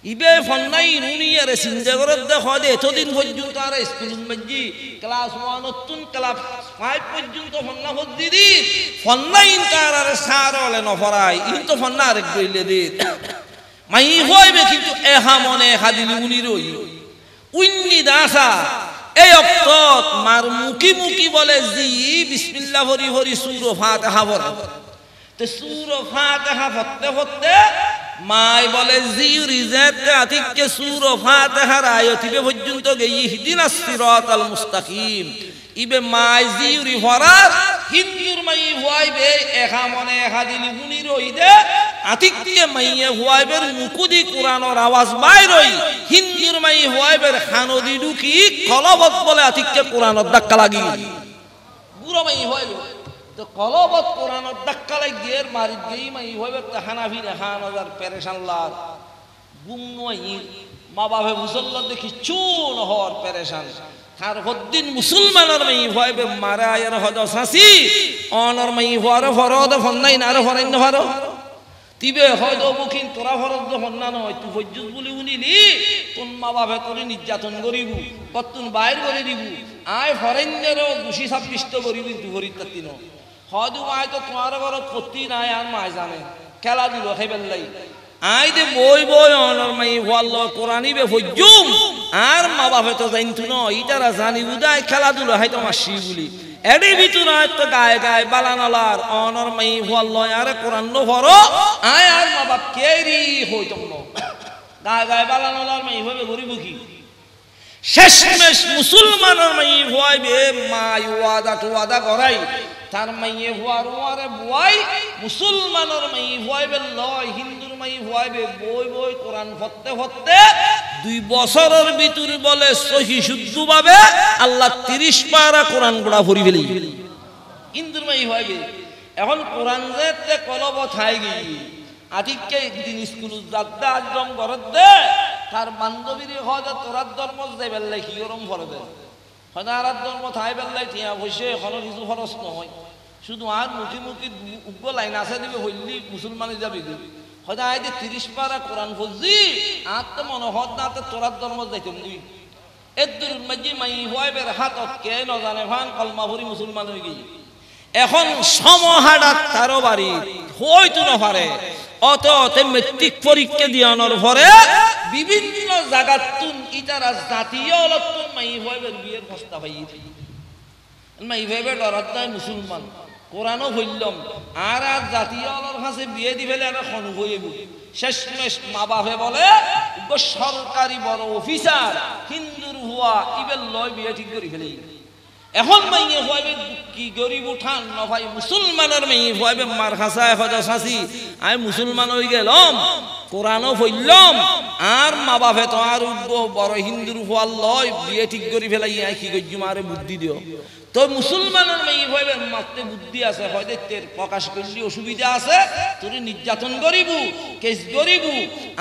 ইবে ফন্নাই উনি আরে চিন্তা করে দেখ দে এতদিন পর্যন্ত আর স্কুল মধ্যে ক্লাস 1 নতুন ক্লাস 5 পর্যন্ত ফন্না হদ দিদি ফন্নাই তার আর সার হলে নফরাই ইন তো ফন্না আরেক কইলে দে মাই ভয়বে কিন্তু এহা মনে হাদিলি উনি রই উন্নি দাসা এই অক্তত মার মুকি মুকি বলে জি বিসমিল্লাহ হরি হরি সূরা ফাতিহা পড়ে। তো সূরা ফাতিহা পড়তে পড়তে মাই বলে জি রিজাতে আতিকে সূরা ফাতিহার আয়াতিবে পর্যন্ত গই ইহদিনাস সিরাতাল মুস্তাকিম ইবে মাই জি রি হরার হিন্দুর মাই হইবে এহা মনে হাদিলি গুনি রই দে আতিকে মাইয়ে হইবে মুকুদি কোরআনের আওয়াজ বাইরই হিন্দুর মাই হইবে খানদি ঢুকি কলবত বলে আতিকে কোরআনের ধাক্কা লাগি বুড়ো মাই হইবে তো কলবত কোরআনের ধাক্কা লাগিয়ে মারি গই মাই হইবে তা হানাফি হানাজার পেরেশান লাগ গুমনই মা বাবা মুসল্লা দেখি চুন হর পেরেশান আর হদ্দিন মুসলমানের মাই হইবে মারা আয়ার হদ সাসি অনর মাই হওয়ার ফরদ ফন্নাই না আর ফরাই না ফর তিবে হয়তো মুখিন তোরা ফরদ ফন্না নয় তুই ফজ্জুজ বলি উনিলি তোর মা বাবা তোরে নির্যাতন করিব কতন বাইর করে দিব আয় ফরেন্দেরও 226 করিব তুই গরিব তাতি ন হয়তো আয় তো তোমার ঘরত পত্তি নাই আর মাই জানে খেলা দিল খাইবেলাই আই দে বই বই অনর মাই হল্ল কোরআনিবে ফজ্জুম আর মা বাবা তো জানতু ন ইটারা জানি উদায় খেলাধুলা হয়তো মাসি বলি এডি ভিতর তো গায়ে গায়ে বালানালার অনর মাই হল্ল আর কোরআন নো ভরো আয় আর মা বাপ কেরি হইতো ন গায়ে গায়ে বালানালার মাই হবে গরিব কি শেষমেশ মুসলমানের মাই ভুয়াইবে মাই ওয়াদা করাই তার মাইয়ে ভুয়ার ওয়ারে বুয়াই মুসলমানের মাই ভুয়াইবে লয় হিন্দুর মাই ভুয়াইবে বই কোরআন পড়তে 2 বছরের ভিতর বলে সহি শুদ্ধ ভাবে আল্লাহ 30 পারা কোরআন পড়া পড়ি ফেলি হিন্দুর মাই ভুয়াইবে এখন কোরআন যেতে কলব থাই গই আদিকে একদিন স্কুল যাদ্দা আজম ঘরত দে তার বান্ধবীর হয়তো তোরার ধর্ম যাই বেললাই কি গরম ভরে দেয় হয়তো আর ধর্ম থাই বেললাই টিয়া বসে এখনো কিছু খরচ নহয় শুধু আর মুখি উগ্র লাইন আছে দিবে হইলি মুসলমানে যাবি হয়তো আই যে 30 পারা কোরআন ফজি আর তো মনে হত না তো তোরার ধর্ম যাইতাম দুই এদুর মাঝি মাই হইবের হাত কে ন জানে ভান কলমা ভরি মুসলমান হয়ে গই এখন সমহাডাত তারও বাড়ি হইতো না পারে অত মেট্রিক পরীক্ষা দিয়ানোর পরে বিভিন্ন জায়গাতুন ইতারা জাতীয় লতুন মাই হইবের বিয়ের প্রস্তাব আইছে মাই হইবে ডরাত মুসলমান কোরআনও হইলম আর জাতীয় আলোর কাছে বিয়ে দিবেলে আর খন হইব শেষমেশ মা বাপে বলে সরকারি বড় অফিসার হিন্দুর হুয়া ইবেল লয় বিয়ে ঠিক করে ফেলে এখন মাইয়ে হইবে কি গরিব উঠান ন ভাই মুসলমানের মাইয়ে হইবে মার খাসায় হজা শাসি আমি মুসলমান হই গেলাম কোরআনও হইলম আর মা বাপে তো আর বড় হিন্দুর হুয়া লয় বিয়ে ঠিক করে ফেলাই আই কি গজ্জু মারে বুদ্ধি দিও তো মুসলমানের মেয়ে হইবে মাত্রে বুদ্ধি আছে হয়তো তের প্রকাশ করলি অসুবিধা আছে তোরে নির্যাতন করিব কেস করিব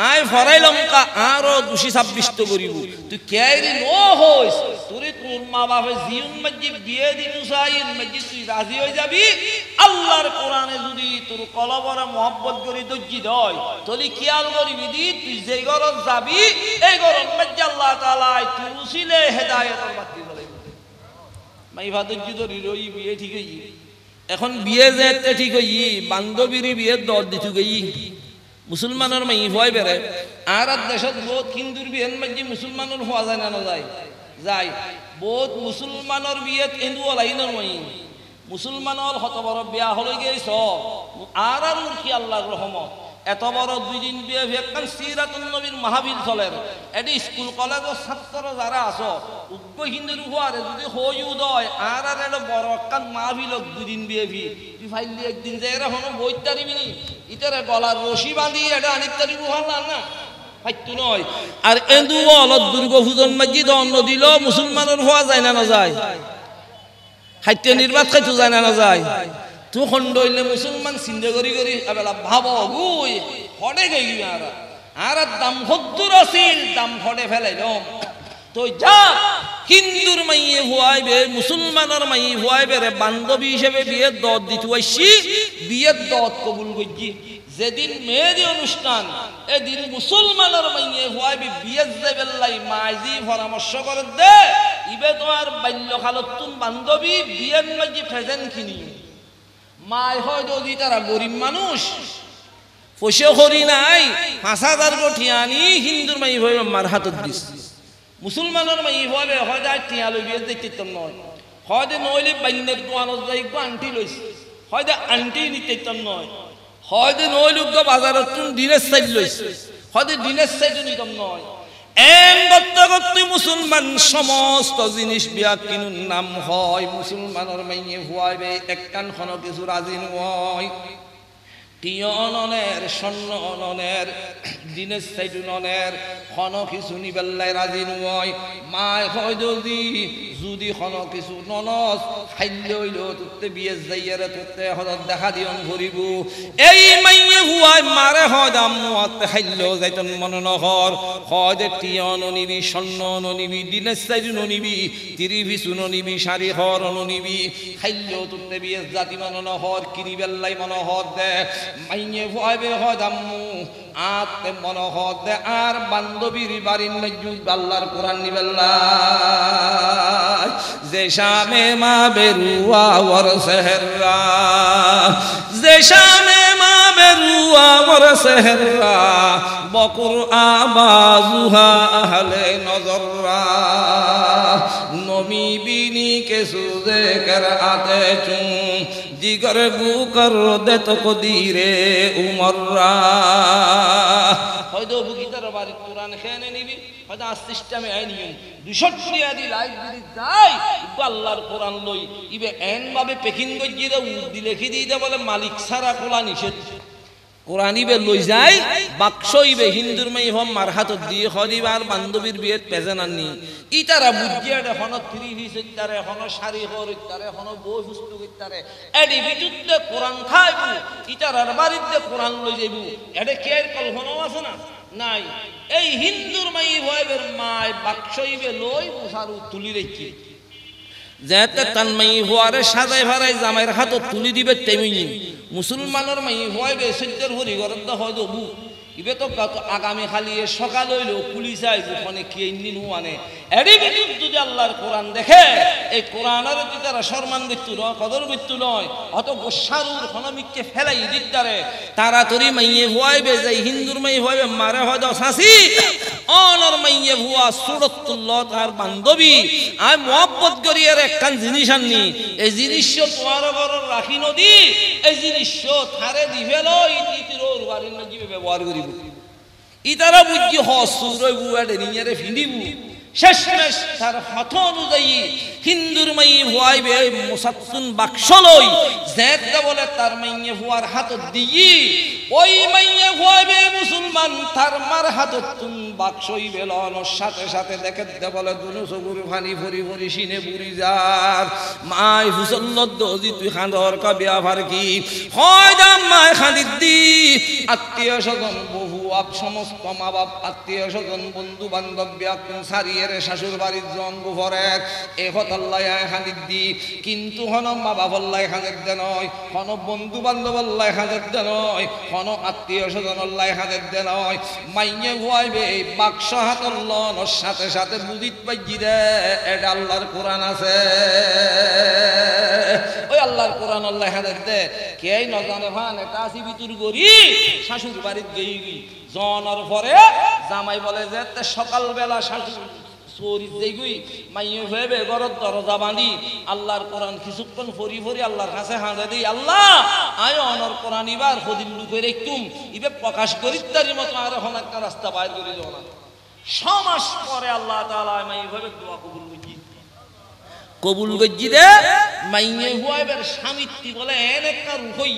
আয় ফরাই লঙ্কা আরো 226 করিব তুই কেরি নো হইস তোরে তোর মা বাপে জিউন মসজিদ বিয়ে দিনু সাইন মসজিদ তুই রাজি হয়ে যাবি আল্লাহর কোরআনে যদি তোর কলবরে মোহাব্বত করি দজ্জি দয় তলি খেয়াল করিবি দি তুই যে ঘরত যাবি এই ঘরত মসজিদ আল্লাহ তাআলা তুই উসিলে হেদায়েতের বাতি মাই ভাদর যদি রই বিয়ে ঠিক হই এখন বিয়ে যেতে ঠিক হই বান্ধবীর বিয়ে দর দিতু গই মুসলমানের মাই ভয় বেরে আর দেশত বহুত হিন্দুর বিয়ে মাঝে মুসলমানের হওয়া যায় না যায় বহুত মুসলমানের বিয়ে হিন্দু লাইনের মাই মুসলমানের হত বড় বিয়া হলে গেছ আর কি আল্লাহর রহমত এত বড় 2 দিন বিয়ে একখান সিরাতুন নবীর মাহফিল চলেন এটি স্কুল কলেজের ছাত্র যারা আছো উগ্র হিন্দুর হুয়ারে যদি হইউ দয় আর এটা বড় একখান মাহফিল 2 দিন বিয়ে তুই ফাইলি একদিন যে এরা হনো বই তারিবি নি ইতারে গলার রশি বাঁধি এটা আনিত তারিব হল না ফাইতু নয় আর এন্দু অলদ দুর্গা পূজন মসজিদ অন্ন দিল মুসলমানের হওয়া যায় না যায় খাইতে নির্বাত খাইতে যায় না যায় তুই খন্ড হইলে মুসলমান চিন্তা করি এবেলা ভাব গুই হডে গই আর দাম হদ্দুর আছিল দাম হডে ফেলাই তো যা হিন্দুর মাইয়ে হুয়াইবে মুসলমানের মাইয়ে হুয়াইবে রে বান্ধবী হিসেবে বিয়ে দত দিতে আইছি বিয়ের দত কবুল করছি যেদিন মেয়েদের অনুষ্ঠান এদিন মুসলমানের মাইয়ে হুয়াইবে বিয়ে দেবেলাই মাইজি পরামর্শ করে দে ইবে তোমার বাল্যকালতুন বান্ধবী বিয়ের মাঝে প্রেজেন্ট কিনি মাই হয় যদি তারা গরিব মানুষ পয়সা করি নাই 5000 কোটি আনি হিন্দুর মাই ভাই মার হাতত দিস মুসলমানের মাই ভাবে হয় যায় টিয়া লই বিয়ে দিতে নয় হয় নইলে বাইনের দোয়ানত যাই আন্টি লইস হয় আন্টি নিতে নয় হয় নইলে বাজারত দিনের সাইড লইস হয় দিনের সাইড নিতম নয় এম করতে মুসলমান সমস্ত জিনিস বিয়া কিনুন নাম হয় মুসলমানের মাইয়ে হুয়াইবে একখান খন কিছু রাজি নয় টিয়নের স্বর্ণ অননের দিনের সাইড ননের খন কিছু নিবেল্লাই রাজি নয় মায় হয় যদি খন কিছু ননস খাইল হইল তোতে বিয়ে যাইয়ারে তোতে হঠাৎ দেখা দিয়ন ভরিব এই মাইয়ে হুয়াই মারে হয় দাম মুয়াতে খাইল যাইতন মন নহর হয় টিয়ন নিবি স্বর্ণ নিবি দিনের সাইড নিবি তিরি ভিসু নিবি শাড়ি হর নিবি খাইল তোতে বিয়ে জাতি মন নহর কিনিবেল্লাই মন হর দে মাইয়ে ভয়বে হদাম্মু আতে মনোহর দে আর বান্ধবীর বাড়ির মধ্যে আল্লাহর কোরআন নিবেল্লাহ যে শামে মা বেরুয়া ওর সেহরা যে শামে মা বেরুয়া ওর সেহরা বকুর আবাজুহা আহলে নজররা নমি বিনি কে সুজে কর আতে চুম দিগর বুকর দে তো কদিরে উমররা হয়তো বুকিতার বাড়ি কোরআন খেয়ে নিবি হয়তো আর সিস্টেমে আইনি 200 টাকা দি লাইভ দিলি যাই আল্লাহর কোরআন লই ইবে এন ভাবে পেকিং গজি দে উর্দি লিখি দিতে বলে মালিক সারা কোলা নিষেধ কোরআন ইবে লই যায় বাক্স ইবে হিন্দুর মাই হম মার হাত দিয়ে হদিবার বান্ধবীর বিয়ে পেজেন আনি ইতারা বুঝিয়া এখন 3 পিস ইতারে এখন শাড়ি হর ইতারে এখন বই পুস্তক ইতারে এডি বিজুতে কোরআন খাইব ইতারার বাড়িতে কোরআন লই যাইব এডে কি আর কল্পনা আছে না নাই এই হিন্দুর মাই হইবের মাই বাক্স ইবে লই মুসারু তুলি রেখি যেতে তান মাই হওয়ারে সাজাই ভারাই জামাইর হাত তুলি দিবে তেমিনি মুসলমানের মাই হইবে সত্যের হরি গরদ হয় দবু ইবে তো আগামী খালি সকাল হইলো পুলিশ আইব ওখানে কি ইন্দিন মানে এডি বিদ্যুৎ যদি আল্লাহর কোরআন দেখে এই কোরআনের যদি তারা সম্মান করতে নয় কদর করতে নয় অত গোসারুর খনমিককে ফেলাই দিতারে তাড়াতাড়ি মাইয়ে হইবে যে হিন্দুর মাই হইবে মারে হয়তো শাসি অনর মাইয়ে ভুয়া সুরতুল্লাহ তার বান্ধবী আর মোহাব্বত করিয়ার একখান জিনিস আননি এই জিনিস তোমার বড় রাখি নদী এই জিনিস থারে দিবেল ইতির বাড়ির নাকি ব্যবহার করিব ইতারা বুঝি হসুর বুয়াডে নিয়ারে ফিন্দিবু শেষমেশ তার হথ অনুযায়ী হিন্দুর মাই ভুয়াইবে মুসাত্তুন বাক্স লই যেতে বলে তার মাইয়ে ভুয়ার হাত দিই ওই মাইয়ে ভুয়াইবে মুসলমান তার মার হাত তুন বাক্সই বেলন সাথে সাথে দেখে দে বলে দুনো সগুর ফানি ভরি ভরি সিনে বুড়ি যার মাই হুসল্লত দজি তুই খাঁদর কা বিয়াভার কি হয় দাম মাই খাঁদির দি আত্মীয় স্বজন বহু আপ সমস্ত মা বাপ আত্মীয় স্বজন বন্ধু বান্ধব ব্যাকুল সারিয়ে শাশুর বাড়ির জঙ্গ ভরে এ হতাল্লাই খাঁদির দি কিন্তু হন মা বাবাল্লাই খাঁদের দে নয় হন বন্ধু বান্ধবাল্লাই খাঁদের দে নয় হন আত্মীয় স্বজনল্লাই খাঁদের দে নয় মাইয়ে ভুয়াইবে বাক্স হাতর লন সাথে সাথে বুঝিত পাইজি রে এটা আল্লাহর কোরআন আছে ওই আল্লাহর কোরআন আল্লাহ হাতের দে কে নজানে ভান এটা আসি ভিতর গরি শাশুর বাড়ির গেই জনের পরে জামাই বলে যে সকালবেলা শাশুর চোরি যেগুই মাইয়ে ভেবে গরত দরজা বাঁধি আল্লাহর কোরআন কিছুক্ষণ ফরি ফরি আল্লাহর কাছে হাঁদে দিই আল্লাহ আয় অনর কোরআন ইবার ফদিল্লু করে একটুম ইবে প্রকাশ করি তারই মতো আর এখন একটা রাস্তা বাইর করে দেবো না 6 মাস পরে আল্লাহ তাআলা মাইয়ে ভেবে দোয়া কবুল গজ্জি দে মাইয়ে হুয়াইবের স্বামীত্তি বলে এন একটা রুখই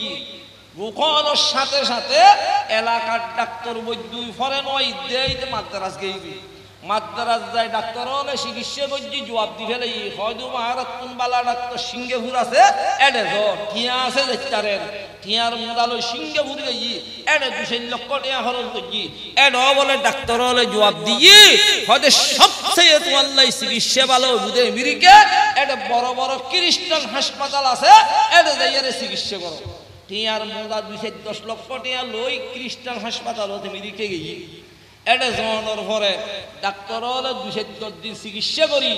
রুখনোর সাথে সাথে এলাকার ডাক্তার বৈদ্যুই ফরে নয় দেইতে মাদ্রাস গেইবি মাদ্রাস যায় ডাক্তার হলে চিকিৎসা করছি জবাব দি ফেলে হয়তো মাহারাতুন বালা ডাক্তার সিংহেপুর আছে এডে জ্বর টিয়া আছে ডাক্তারের টিয়ার মোদালো সিংহেপুর গেছি এডে 2 লক্ষ টাকা খরচ করছি এড বলে ডাক্তার হলে জবাব দিয়ে হয়তো সবচেয়ে তোমার লাই চিকিৎসা ভালো বুঝে আমেরিকা এডে বড় বড় খ্রিস্টান হাসপাতাল আছে এডে যাইয়ারে চিকিৎসা করো টিয়ার মোদা 210 লক্ষ টাকা লই খ্রিস্টান হাসপাতাল হতে আমেরিকা গেছি এটা জনের পরে ডাক্তার হলে 210 দিন চিকিৎসা করি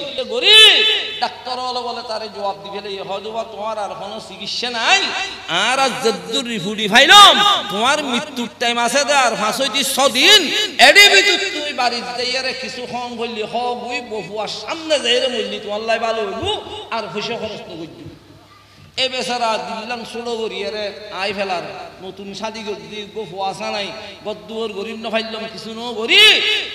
ডাক্তার হলে বলে তারে জবাব দিবে হয়তো তোমার আর কোনো চিকিৎসা নাই আর যদ্দুর রিফুডি ফাইলাম তোমার মৃত্যুর টাইম আছে আর 5-6 দিন এডি বিদ্যুৎ তুমি বাড়িতে যাইয়ারে কিছু কম বললি হবই বহুয়ার সামনে যাইরে বললি তোমার লাই ভালো হইব আর পয়সা খরচ করবি এ বেচারা দিল্লাম ছোট গরিয়ারে আই ফেলার নতুন শাদি গদি গফু আসা নাই গদ্দুর গরিব না ফাইলাম কিছু ন গরি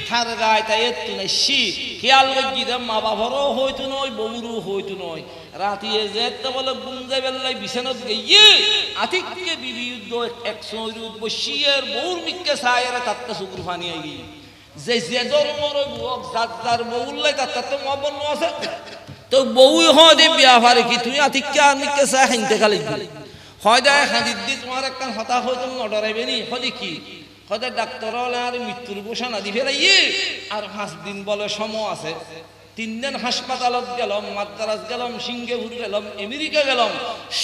থার গায় তাই এত্তু নাইছি খেয়াল গজি দে মা বাবারও হইতো নয় বউরও হইতো নয় রাতিয়ে যেতে বলে গুঞ্জে বেল্লাই বিছানত গিয়ে আতিককে বিবি যুদ্ধ 100 রুদ বসিয়ের বউর মিককে সায়েরে তাতে সুকুর ফানি আই গই যে ধর্মর বুক জাতদার বউলাই তাতে মবন আছে তো বউ হদে বিয়া পারে কি তুই আতিককে আনিকে সা খাইতে খালি হয় দা খাদিদ দি তোমার একটা হতা হয়তো নডরাইবে নি হদি কি হদে ডাক্তার হলে আর মৃত্যুর ঘোষণা দি ফেলাই আর 5 দিন বলে সময় আছে 3 দিন হাসপাতালত গেলাম মাদ্রাস গেলাম সিঙ্গাপুর গেলাম আমেরিকা গেলাম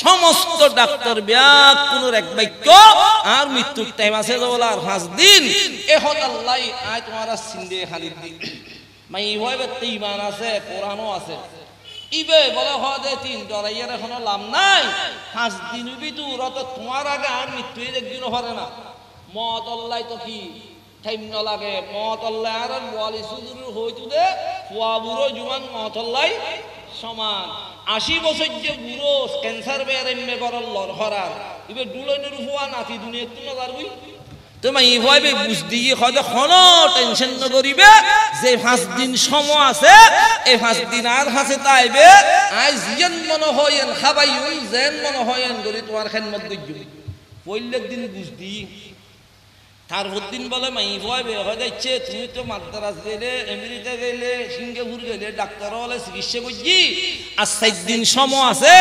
সমস্ত ডাক্তার ব্যাক কোন এক বাক্য আর মৃত্যুর টাইম আছে বলে আর 5 দিন এখন আল্লাহ আয় তোমার সিন্দে খালি দি মাই হইবে ঈমান আছে কোরআনও আছে ইবে বলে হদে 3 ডরাইয়ার এখনো লাভ নাই 5 দিন ভিতর তো তোমার আগে আর মৃত্যু একদিন হবে না মত আল্লাহ তো কি টাইম না লাগে মত আল্লাহ আর ওয়ালি সুদুর হইতো দে ফুয়া বুড়ো জুয়ান মত আল্লাহ সমান 80 বছর যে বুড়ো ক্যান্সার বেরেমে করল লর হরার ইবে ডুলনের হুয়া নাতি দুনিয়া তুই না পারবি তুমি এইভাবে বুঝ দিয়ে হয়তো কোনো টেনশন না করিবে যে 5 দিন সময় আছে এই 5 দিন আর হাসে তাইবে আই জিয়ান মনে হয়েন খাবাইউন জেন মনে হয়েন গরি তোমার খেদমত দিজু পয়লের দিন বুঝ দি তারপর দিন বলে মাই ভাবে হয়ে যাচ্ছে তুমি তো মাদ্রাস গেলে আমেরিকা গেলে সিঙ্গাপুর গেলে ডাক্তার হলে চিকিৎসা করছি আর 7 দিন সময় আছে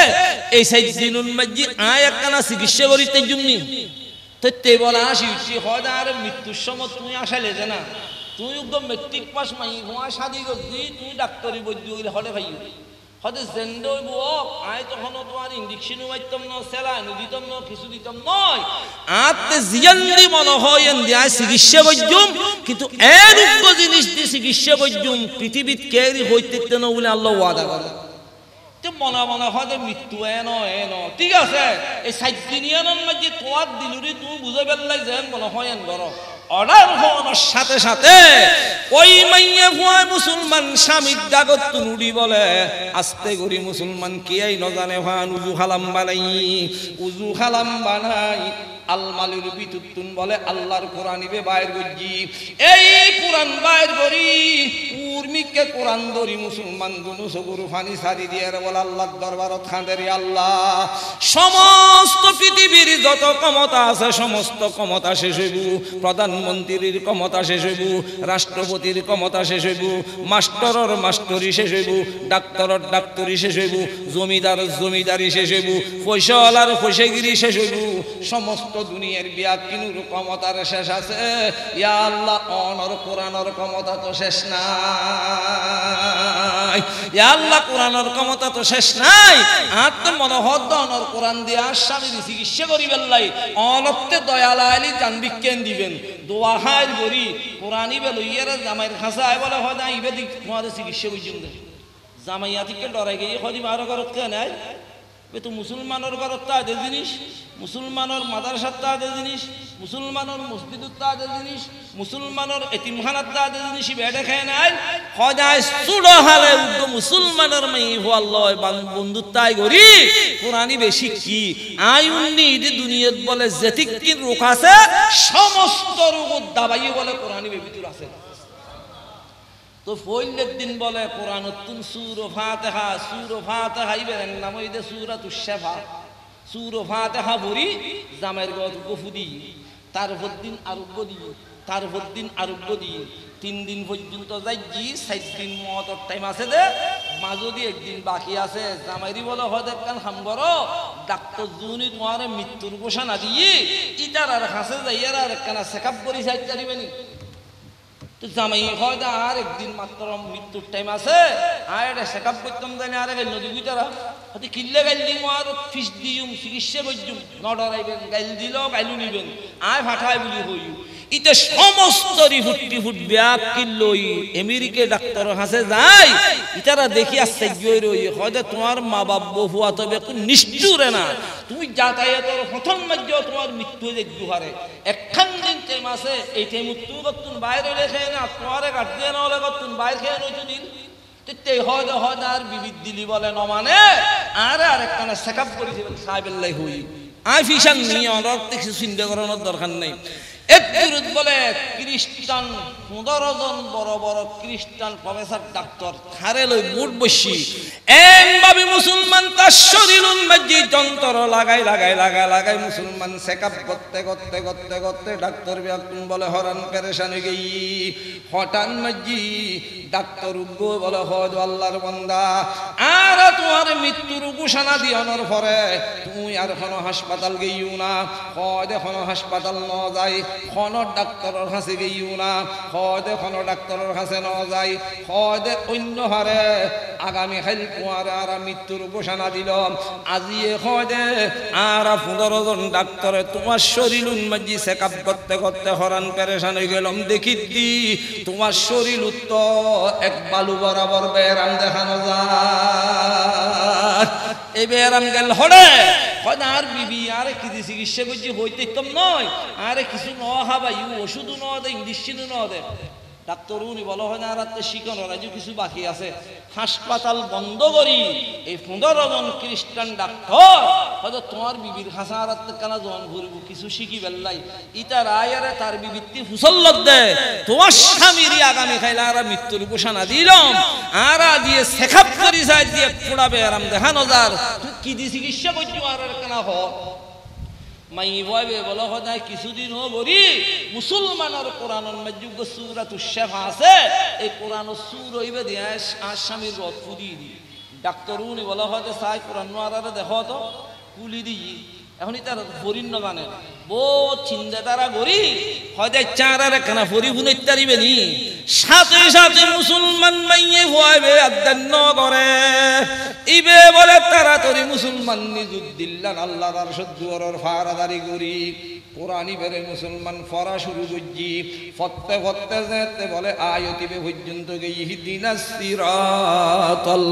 এই 7 দিনের মধ্যে আয় একখানা চিকিৎসা করিতে জুমনি তো তে বলা আসি হয় আর মৃত্যুর সময় তুমি আসালে যে না তুমি একদম মেট্রিক পাস মাই তোমার শাদি করছি তুমি ডাক্তারি বৈদ্য হলে ভাই হয়তো জেন্ড হইব আয় তখন তোমার ইঞ্জেকশনও মারতাম না স্যালাইনও দিতাম না কিছু দিতাম নয় আতে জিয়ান্দি মনে হয় আয় চিকিৎসা করছুম কিন্তু এরূপ জিনিস দিয়ে চিকিৎসা করছুম পৃথিবীত কেরি হইতে না বলে আল্লাহ ওয়াদা করে মনে মনে হয় মৃত্যু এন ঠিক আছে এই 7 দিনিয়ানোর মধ্যে তোমার দিলুরি তুমি বুঝে পেলাই যেন মনে হয় বড় অর্ডার হওয়ার সাথে সাথে ওই মাইয়া ভুয়া মুসলমান স্বামীর দাগত তুনুড়ি বলে আস্তে করি মুসলমান কি এই ন জানে ভান উজু হালাম বানাই আলমালির বিতুতুন বলে আল্লাহর কোরআন ইবে বাইর গজি এই কোরআন বাইর করি উর্মিকে কোরআন ধরি মুসলমান দুনু সগুরু ফানি সারি দিয়ে বলে আল্লাহর দরবারত খাঁদের আল্লাহ সমস্ত পৃথিবীর যত ক্ষমতা আছে সমস্ত ক্ষমতা শেষ হইব প্রধানমন্ত্রীর ক্ষমতা শেষ হইব রাষ্ট্রপতির ক্ষমতা শেষ হইব মাস্টারর মাস্টারি শেষ হইব ডাক্তারর ডাক্তারি শেষ হইব জমিদারর জমিদারি শেষ হইব পয়সাওয়ালার পয়সাগিরি শেষ হইব সমস্ত দুনিয়ার বিয়া কিনুর ক্ষমতার শেষ আছে ইয়া আল্লাহ অনর কোরআনের ক্ষমতা তো শেষ নাই ইয়া আল্লাহ কোরআনের ক্ষমতা তো শেষ নাই আর তো মনোহদ্দ অনর কোরআন দিয়া স্বামী চিকিৎসা করিবেন লাই অনত্তে দয়াল আলী জানবিজ্ঞান দিবেন দোয়া হাই করি কোরআনই বেল ইয়ের জামাইয়ের খাসায় বলে হয় না ইবে দিক তোমাদের চিকিৎসা বুঝুন জামাইয়াতিকে ডরাই গিয়ে হদি বারো ঘরত কে নাই তো মুসলমানের ঘরত তা আদের জিনিস মুসলমানের মাদ্রাসার তা আদের জিনিস মুসলমানের মসজিদত তা আদের জিনিস মুসলমানের এতিমখানার তা আদের জিনিস বেড়ে খেয়ে নাই হদায় সুড়ো হালে উদ্দ মুসলমানের মেয়ে হওয়াল্লয় বন্ধুত্বাই করি কোরআনই বেশি কি আইউন্নি ইদি দুনিয়াত বলে যেতিক কি রোগ আছে সমস্ত রোগ দাবাই বলে কোরআনই ভিতর আছে তো ফইলের দিন বলে কোরআনুতুন সূরা ফাতিহা ইবেন নাম হইদে সূরাতুশ শাফা সূরা ফাতিহা পড়ি জামাইর গফু দি তারপর দিন আরোগ্য দি 3 দিন পর্যন্ত যাইজি 7 দিন মতর টাইম আছে দে মাঝদি একদিন বাকি আছে জামাইরি বলে হয়তো কান হাম করো ডাক্তার জুনি তোমার মৃত্যুর ঘোষণা দিয়ে ইটার আর হাসে যাইয়ার আর কানা চেকআপ করি সাইড করিবেনি তো জামাই হয় আর একদিন মাত্র মৃত্যুর টাইম আছে আর এটা চেকআপ করতাম জানি আর নদী বুঝারা হয়তো কিল্লে গাইল দিম আর ফিস দিম চিকিৎসা করছুম নডরাইবেন গাইল দিল গাইলু নিবেন আয় ফাটাই বলি হই ইতে সমস্ত রিফুট ব্যাগ কিল্লই আমেরিকা ডাক্তার হাসে যায় ইতারা দেখি আশ্চর্য রই হয়তো তোমার মা বাপ বহুয়া তবে নিষ্ঠুরে না তুমি যাতায়াতের প্রথম মাঝে তোমার মৃত্যু দেখবো হারে একখান দিন টাইম আছে এই টাইম তুমি করতুন বাইরে রেখে না তোমারে গার্জিয়ান হলে করতুন বাইরে খেয়ে নইতো দিন হয়তো আর বিবিধ দিলি বলে ন মানে আর একখানা চেকআপ করেছিলেন সাহেবেল্লাই হই আই ফিসান নিয়ে অনর কিছু চিন্তা করানোর দরকার নেই একটু বলে খ্রিস্টান 15 জন বড় বড় খ্রিস্টান প্রফেসর ডাক্তার থারে লই মুট বসি এমভাবে মুসলমান তার শরীরুন মাঝে যন্ত্র লাগাই মুসলমান চেকআপ করতে ডাক্তার বিয়াকুন বলে হরান পেরেশান হয়ে গই হঠাৎ মাঝি ডাক্তার উগ্র বলে হয় আল্লাহর বান্দা আর তোমার মৃত্যুর ঘোষণা দিয়ানোর পরে তুমি আর কোনো হাসপাতাল গইও না হয় কোনো হাসপাতাল ন যায় কোনো ডাক্তারের কাছে গইও না হয় কোনো ডাক্তারের কাছে ন যায় হয় অন্য হারে আগামী কাল তোমার আর মৃত্যুর ঘোষণা দিল আজিয়ে হয় আর 15 জন ডাক্তারে তোমার শরীর উন্মাজি চেকআপ করতে হরান পেরেশান হয়ে গেলাম দেখি দি তোমার শরীর উত্তর এক বালু বরাবর বেরাম দেখানো যায় এই বেরাম গেল হরে আর বিবি আরে কি চিকিৎসা করছি হইতে নয় আরে কিছু ন হাবাই ওষুধও ন দে ইঞ্জেকশনও ন দে ডাক্তার উনি বলা হয় না রাতে শিখানো রাজু কিছু বাকি আছে হাসপাতাল বন্ধ করি এই 15 জন খ্রিস্টান ডাক্তার হয়তো তোমার বিবির হাসা রাতে কানা জন ঘুরব কিছু শিখি বেল্লাই ইটা রায়ারে তার বিবিত্তি ফুসল্লত দে তোমার স্বামীর আগামী খাইলা আর মৃত্যুর ঘোষণা দিলাম আর দিয়ে চেকআপ করি যায় দিয়ে পোড়াবে আরাম দেখানো যার কি দি চিকিৎসা করছো আর কানা হ মাই বয়বে বলা হয় কিছুদিন হবরি মুসলমানের কোরআনের মধ্যে সূরাতুশ শাফা আছে এই কোরআনের সূর হইবে দিয়া আসামির রদ ফুদি দি ডাক্তার উনি বলা হয় চাই কোরআন নোয়ারে দেখো তো কুলি দিই এখনই তার ফরিন না জানে বহুত চিন্তা তারা করি হয়তো চারার একখানা ফরি হুন ইত্যাদিবে নি সাথে সাথে মুসলমান মাইয়ে ভয়বে আদান্য করে ইবে বলে তাড়াতাড়ি মুসলমান নিজুদ্দিল্লাহ আল্লাহর আরশদ দুয়ারের ফারাদারি করি কোরআনি বেরে মুসলমান ফরা শুরু করছি ফত্তে ফত্তে যেতে বলে আয়াতিবে পর্যন্ত গিয়ে ইহদিনাস সিরাতাল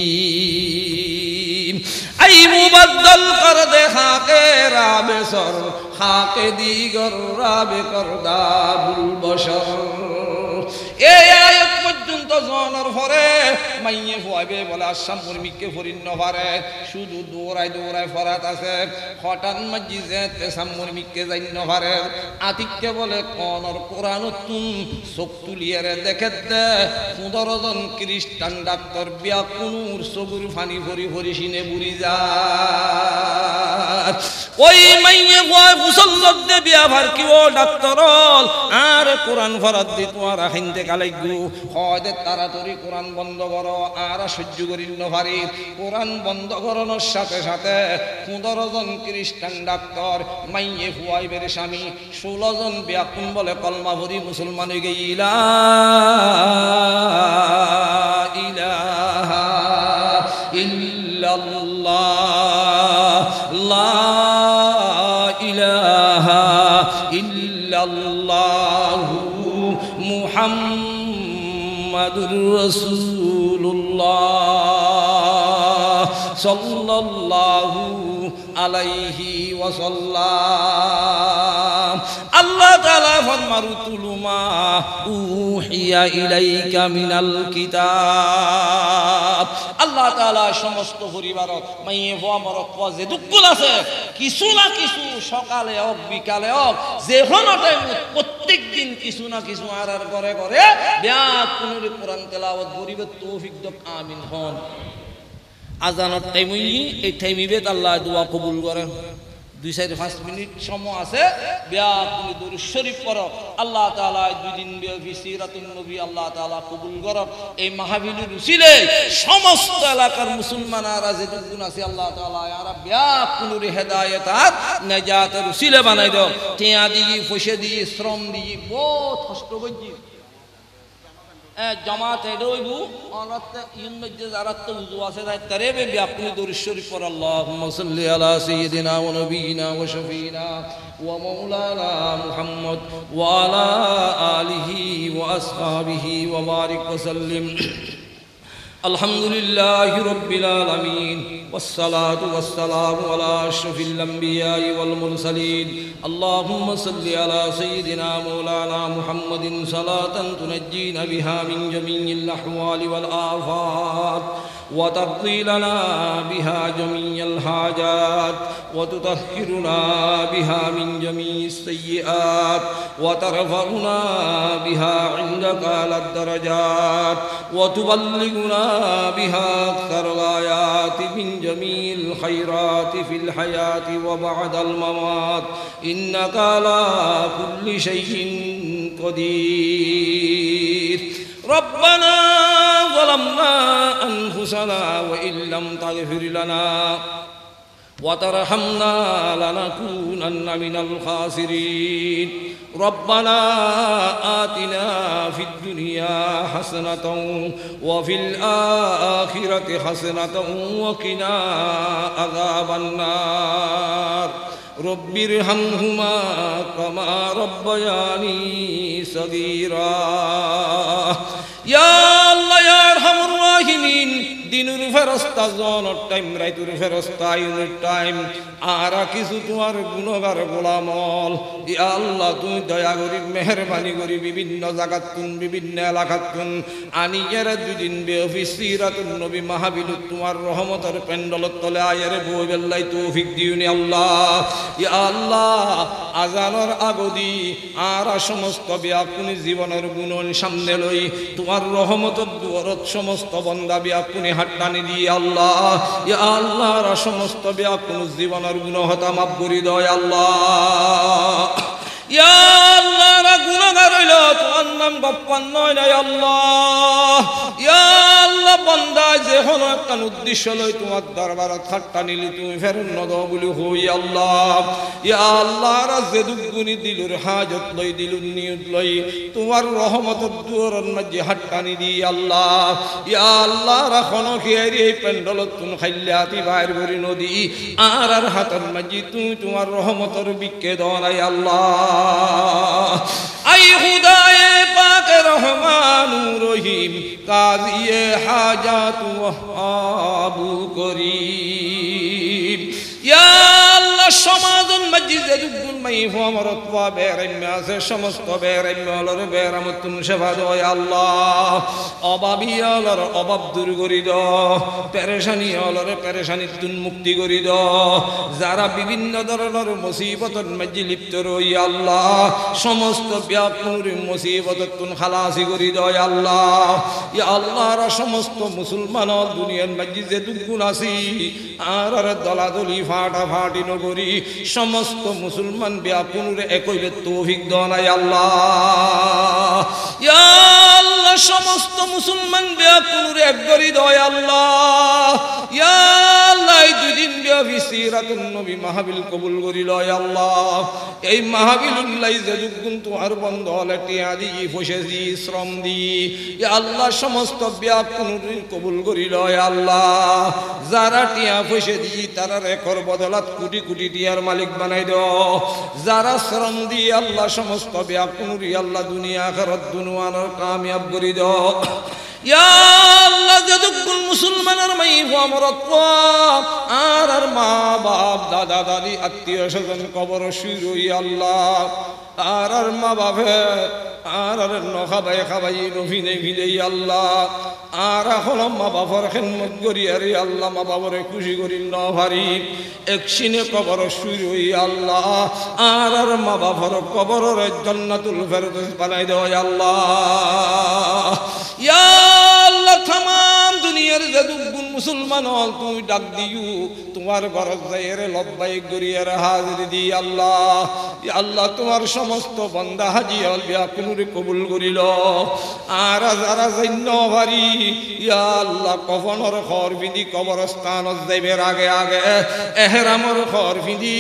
মুস্তাকিম আই মুবাদ্দাল কর দে খাকে রাবে সর খাকে দিগর রাবে করদাবুল বশর এই আয়াত পর্যন্ত জনের পরে মাইয়ে ফুয়াবে বলে আসাম মুরমিকে ফরিন্ন পারে শুধু দৌড়ায় দৌড়ায় ফরাত আছে হঠাৎ মাঝি যেতে সাম মুরমিকে যাইন্ন পারে আতিককে বলে কনর কোরআন তুম চোখ তুলিয়ারে দেখে দে 15 জন খ্রিস্টান ডাক্তার বিয়া কুনুর চকুর ফানি ভরি ভরি সিনে বুড়ি যায় ওই মাইয়ে ফুয়া মুসল্লত দে বিয়া ভার কি ও ডাক্তার আর কোরআন ফরাত দি তোমার হিন্দে কালাইগু হয় তাড়াতাড়ি কোরআন বন্ধ করো আর সহ্য করিল নভারি কোরআন বন্ধ করানোর সাথে সাথে 15 জন খ্রিস্টান ডাক্তার মাইয়ে ফুয়াইবের স্বামী 16 জন ব্যাকুন বলে কলমা ভরি মুসলমান হয়ে গেইলা ইলাহা ইল্লাল্লাহ লা ইলাহা ইল্লাল্লাহু মুহাম্মাদুর রাসূলুল্লাহ সাল্লাল্লাহু আলাইহি ওয়াসাল্লাম আল্লাহ তাআলা ফরমারু তুলুমা উহিয়া ইলাইকা মিনাল কিতাব আল্লাহ তাআলা সমস্ত পরিবারক মাইয়ে ভোয়া মরক যে দুঃখল আছে কিছু না কিছু সকালে হোক বিকালে হোক যে কোনো টাইম প্রত্যেক দিন কিছু না কিছু আর করে করে ব্যাকুল কোরআন তেলাওয়াত করিবে তৌফিক দাও আমিন হন আজানের টাইমই এই টাইমিবে আল্লাহ দোয়া কবুল করে 2-5 মিনিট সময় আছে ব্যাকুল দরুদ শরীফ পড়ো আল্লাহ তাআলা 2 দিন ব্যাপী সিরাতুন নবী আল্লাহ তাআলা কবুল করে এই মাহফিলের উসিলে সমস্ত এলাকার মুসলমানরা যে দুগুণ আছে আল্লাহ তাআলা আর ব্যাকুল হেদায়েত আর নাজাতের উসিলে বানাই দাও টিয়া দিয়ে পয়সা দিয়ে শ্রম দিয়ে বহুত কষ্ট করছি জামাত এডইবু অনতে ইনমে যারাত উযু আছে তারে বে আপনি দরুদ শরীফ পড় আল্লাহুম্মা সাল্লি আলা সাইয়্যিদিনা ওয়া নবিয়িনা ওয়া শাফিনা ওয়া মাওলানা মুহাম্মদ ওয়া আলা আলিহি ওয়া আসহাবিহি ওয়া বারিক ওয়া সাল্লিম আলহামদুলিল্লাহি রাব্বিল আলামিন والصلاة والسلام على أشرف الأنبياء والمرسلين اللهم صل على سيدنا مولانا محمد صلاة تنجينا بها من جميع الأحوال والآفات وتقضي لنا بها جميع الحاجات وتطهرنا بها من جميع السيئات وترفعنا بها عندك على الدرجات وتبلغنا بها أكثر الآيات من جميع الخيرات في الحياة وبعد الممات إنك على كل شيء قدير ربنا ظلمنا أنفسنا وإن لم تغفر لنا وترحمنا لنكونن من الخاسرين ربنا آتنا في الدنيا حسنة وفي الآخرة حسنة وقنا عذاب النار رب ارحمهما كما ربياني صغيرا يا الله يا أرحم الراحمين দিনুর ফেরস্তা জনের টাইম রাইতুর ফেরস্তা ইউনিট টাইম আর কিছু তোমার গুণগার গোলামল ইয়া আল্লাহ তুমি দয়া করি মেহরবানি করি বিভিন্ন জায়গাত তুন বিভিন্ন এলাকাত তুন আনিয়ের দুদিন বেফিস সিরাতুন নবী মাহফিলত তোমার রহমতের প্যান্ডলত তলে আয়ের বই বেল্লাই তৌফিক দিউনি আল্লাহ ইয়া আল্লাহ আজানের আগদি আর সমস্ত ব্যাকুনি জীবনের গুণন সামনে লই তোমার রহমতের দুয়ারত সমস্ত বন্দা ব্যাকুনি হাট্টানি দিয়ে আল্লাহ ইয়া আল্লাহ সমস্ত ব্যাকুনি জীবনের গুণ হতা মাফ করি দয় আল্লাহ ইয়া আল্লাহ রা গুনাহগার হইল তোমার নাম গপ্পান নয় না আল্লাহ ইয়া আল্লাহ বান্দা যে হলো একটা উদ্দেশ্য লই তোমার দরবারে ঠাট্টা নিলি তুমি ফেরন ন দাও বলি হই আল্লাহ ইয়া আল্লাহ রা যে দুগুনি দিলুর হাজত লই দিলুর নিয়ত লই তোমার রহমতের দুয়ারন মাঝে হাট্টানি দি আল্লাহ ইয়া আল্লাহ রা কোন খেয়ারি এই পেন্ডলত তুন খাইলাতি বাইর করি নদী আর হাতের মাঝে তুমি তোমার রহমতের বিকে দাও নাই আল্লাহ আই খুদায়ে পাক রহমান রহিম কাজিয়ে হাজাত ওয়াহাবু করিম ইয়া আল্লাহ সমাজন মসজিদে দুগুন মাই ফমরত ওয়া বেরাইমা আছে সমস্ত বেরাইমালর বেরামতুন সেবা দয় আল্লাহ অভাবিয়ালর অভাব দূর করি দাও পেরেশানিয়ালর পেরেশানি তুন মুক্তি করি দাও যারা বিভিন্ন ধরনের মুসিবতের মাঝে লিপ্ত রই আল্লাহ সমস্ত ব্যাকুর মুসিবতের তুন খালাসি করি দয় আল্লাহ ইয়া আল্লাহর সমস্ত মুসলমান দুনিয়ার মাঝে যে দুগুন আছি আর দলাদলি ফাটাফাটি নগরী সমস্ত মুসলমান ব্যাকুরে একইবে তৌফিক দনাই আল্লাহ ইয়া আল্লাহ সমস্ত মুসলমান ব্যাকুরে একগরি দয় আল্লাহ ইয়া আল্লাহ দুদিন ব্যাপী সিরাতুন নবী মাহফিল কবুল করি লয় আল্লাহ এই মাহফিলুল্লাহ যে দুগুণ তোমার বন্ধ হলে টিয়া দি ফসে দি শ্রম দি ইয়া আল্লাহ সমস্ত ব্যাকুরে কবুল করি লয় আল্লাহ যারা টিয়া ফসে দি তারা রেকর বদলাত কোটি কোটি টিয়ার মালিক বানাই দাও যারা শ্রম দিয়ে আল্লাহ সমস্ত ব্যাকুরি আল্লাহ দুনিয়া আখিরাত দুনিয়ার কামিয়াব করি দাও ইয়া আল্লাহ যতক্ষণ মুসলমানের মাই আমরত আর মা বাপ দাদা দাদি আত্মীয় স্বজন কবর শুরুই আল্লাহ আর মা বাপে আর নখাবাই খাবাই নভিনে ভিলেই আল্লাহ আর এখন মা বাবার খেদমত করি আরে আল্লাহ মা বাবারে খুশি করি ন ভারি একসিনে কবর শুরুই আল্লাহ আর মা বাবার কবরের জান্নাতুল ফেরদৌস বানাই দেয় আল্লাহ ইয়া আল্লাহ तमाम দুনিয়ার যতগুণ মুসলমান হল তুমি ডাক দিও তোমার ঘর যাইরে লব্বাইক গরিয়ার হাজির দি আল্লাহ ইয়া আল্লাহ তোমার সমস্ত বান্দা হাজি হল ব্যাকুরে কবুল করিল আর যারা জন্য ভারি ইয়া আল্লাহ কফনের খর বিধি কবরস্থানত যাইবের আগে আগে ইহরামর খর বিধি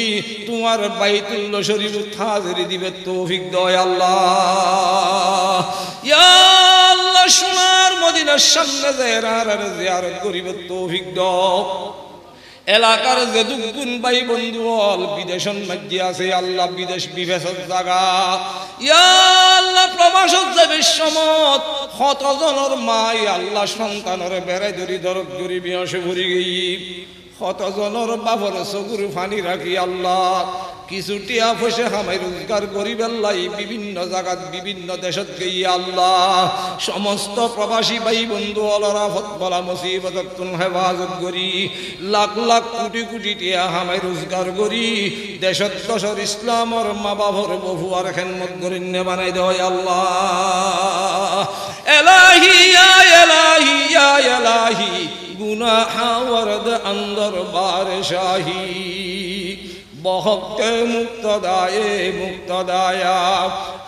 তোমার বাইতুল্লাহ শরীফ হাজির দিবে তৌফিক দয় আল্লাহ ইয়া আল্লাহ সোনার মদিনার সামনে জিয়ারত করিবে তৌফিক দাও এলাকার যে দুগুণ ভাই বন্ধু হল বিদেশন মাঝে আছে আল্লাহ বিদেশ বিভেষক জায়গা ইয়া আল্লাহ প্রবাসত যাবে সমত কতজনের মাই আল্লাহ সন্তানের বেড়াই ধরি দরদ ধরি বিয়সে ভরি গই কতজনের বাপর চকুর ফানি রাখি আল্লাহ কিছু টিয়া পয়সা হামাই রোজগার করিব আল্লাহ বিভিন্ন জায়গাত বিভিন্ন দেশত গিয়ে আল্লাহ সমস্ত প্রবাসী ভাই বন্ধু অলরা বলা মুসিবত হেফাজত করি লাখ লাখ কোটি কোটি টিয়া হামাই রোজগার করি দেশত দশর ইসলামর মা বাবার বহুয়ার খেদমত করি বানাই দেয় আল্লাহ এলাহি ইয়া এলাহি ইয়া এলাহি গুনাহ ওয়ারদ আন্দর বার শাহী বহকে মুক্তদায়া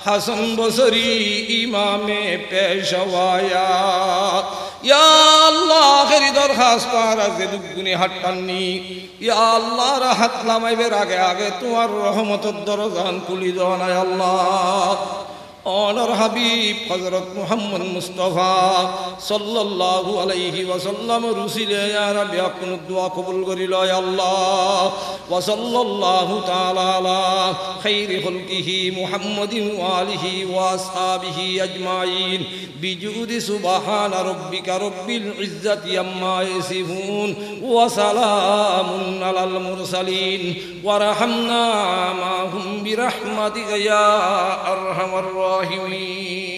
হাসান বসরি ইমামে পেশওয়ায়া ইয়া আল্লাহ আখেরি দরখাস্ত পারা যে দুগুনি হাট্টাননি ইয়া আল্লাহ রাহাত লামাইবের আগে আগে তোমার রহমতের দরজান খুলি দাও না আল্লাহ অনর হাবিব হযরত মুহাম্মদ মুস্তাফা সাল্লাল্লাহু আলাইহি ওয়াসাল্লাম রুসিলে ইয়া রাব্বি আপনি দোয়া কবুল করিল ইয়া আল্লাহ ওয়া সাল্লাল্লাহু তাআলা আলা খাইরি খালকিহি মুহাম্মাদিন ওয়া আলিহি ওয়া আসহাবিহি আজমাইন বিজুদি সুবহানা রাব্বিকা রাব্বিল ইজ্জাতি আম্মা ইয়াসিফুন ওয়া সালামুন আলাল মুরসালিন ওয়া রাহামনা মাহুম বিরহমাতিকা ইয়া আরহামার রাহিমিন।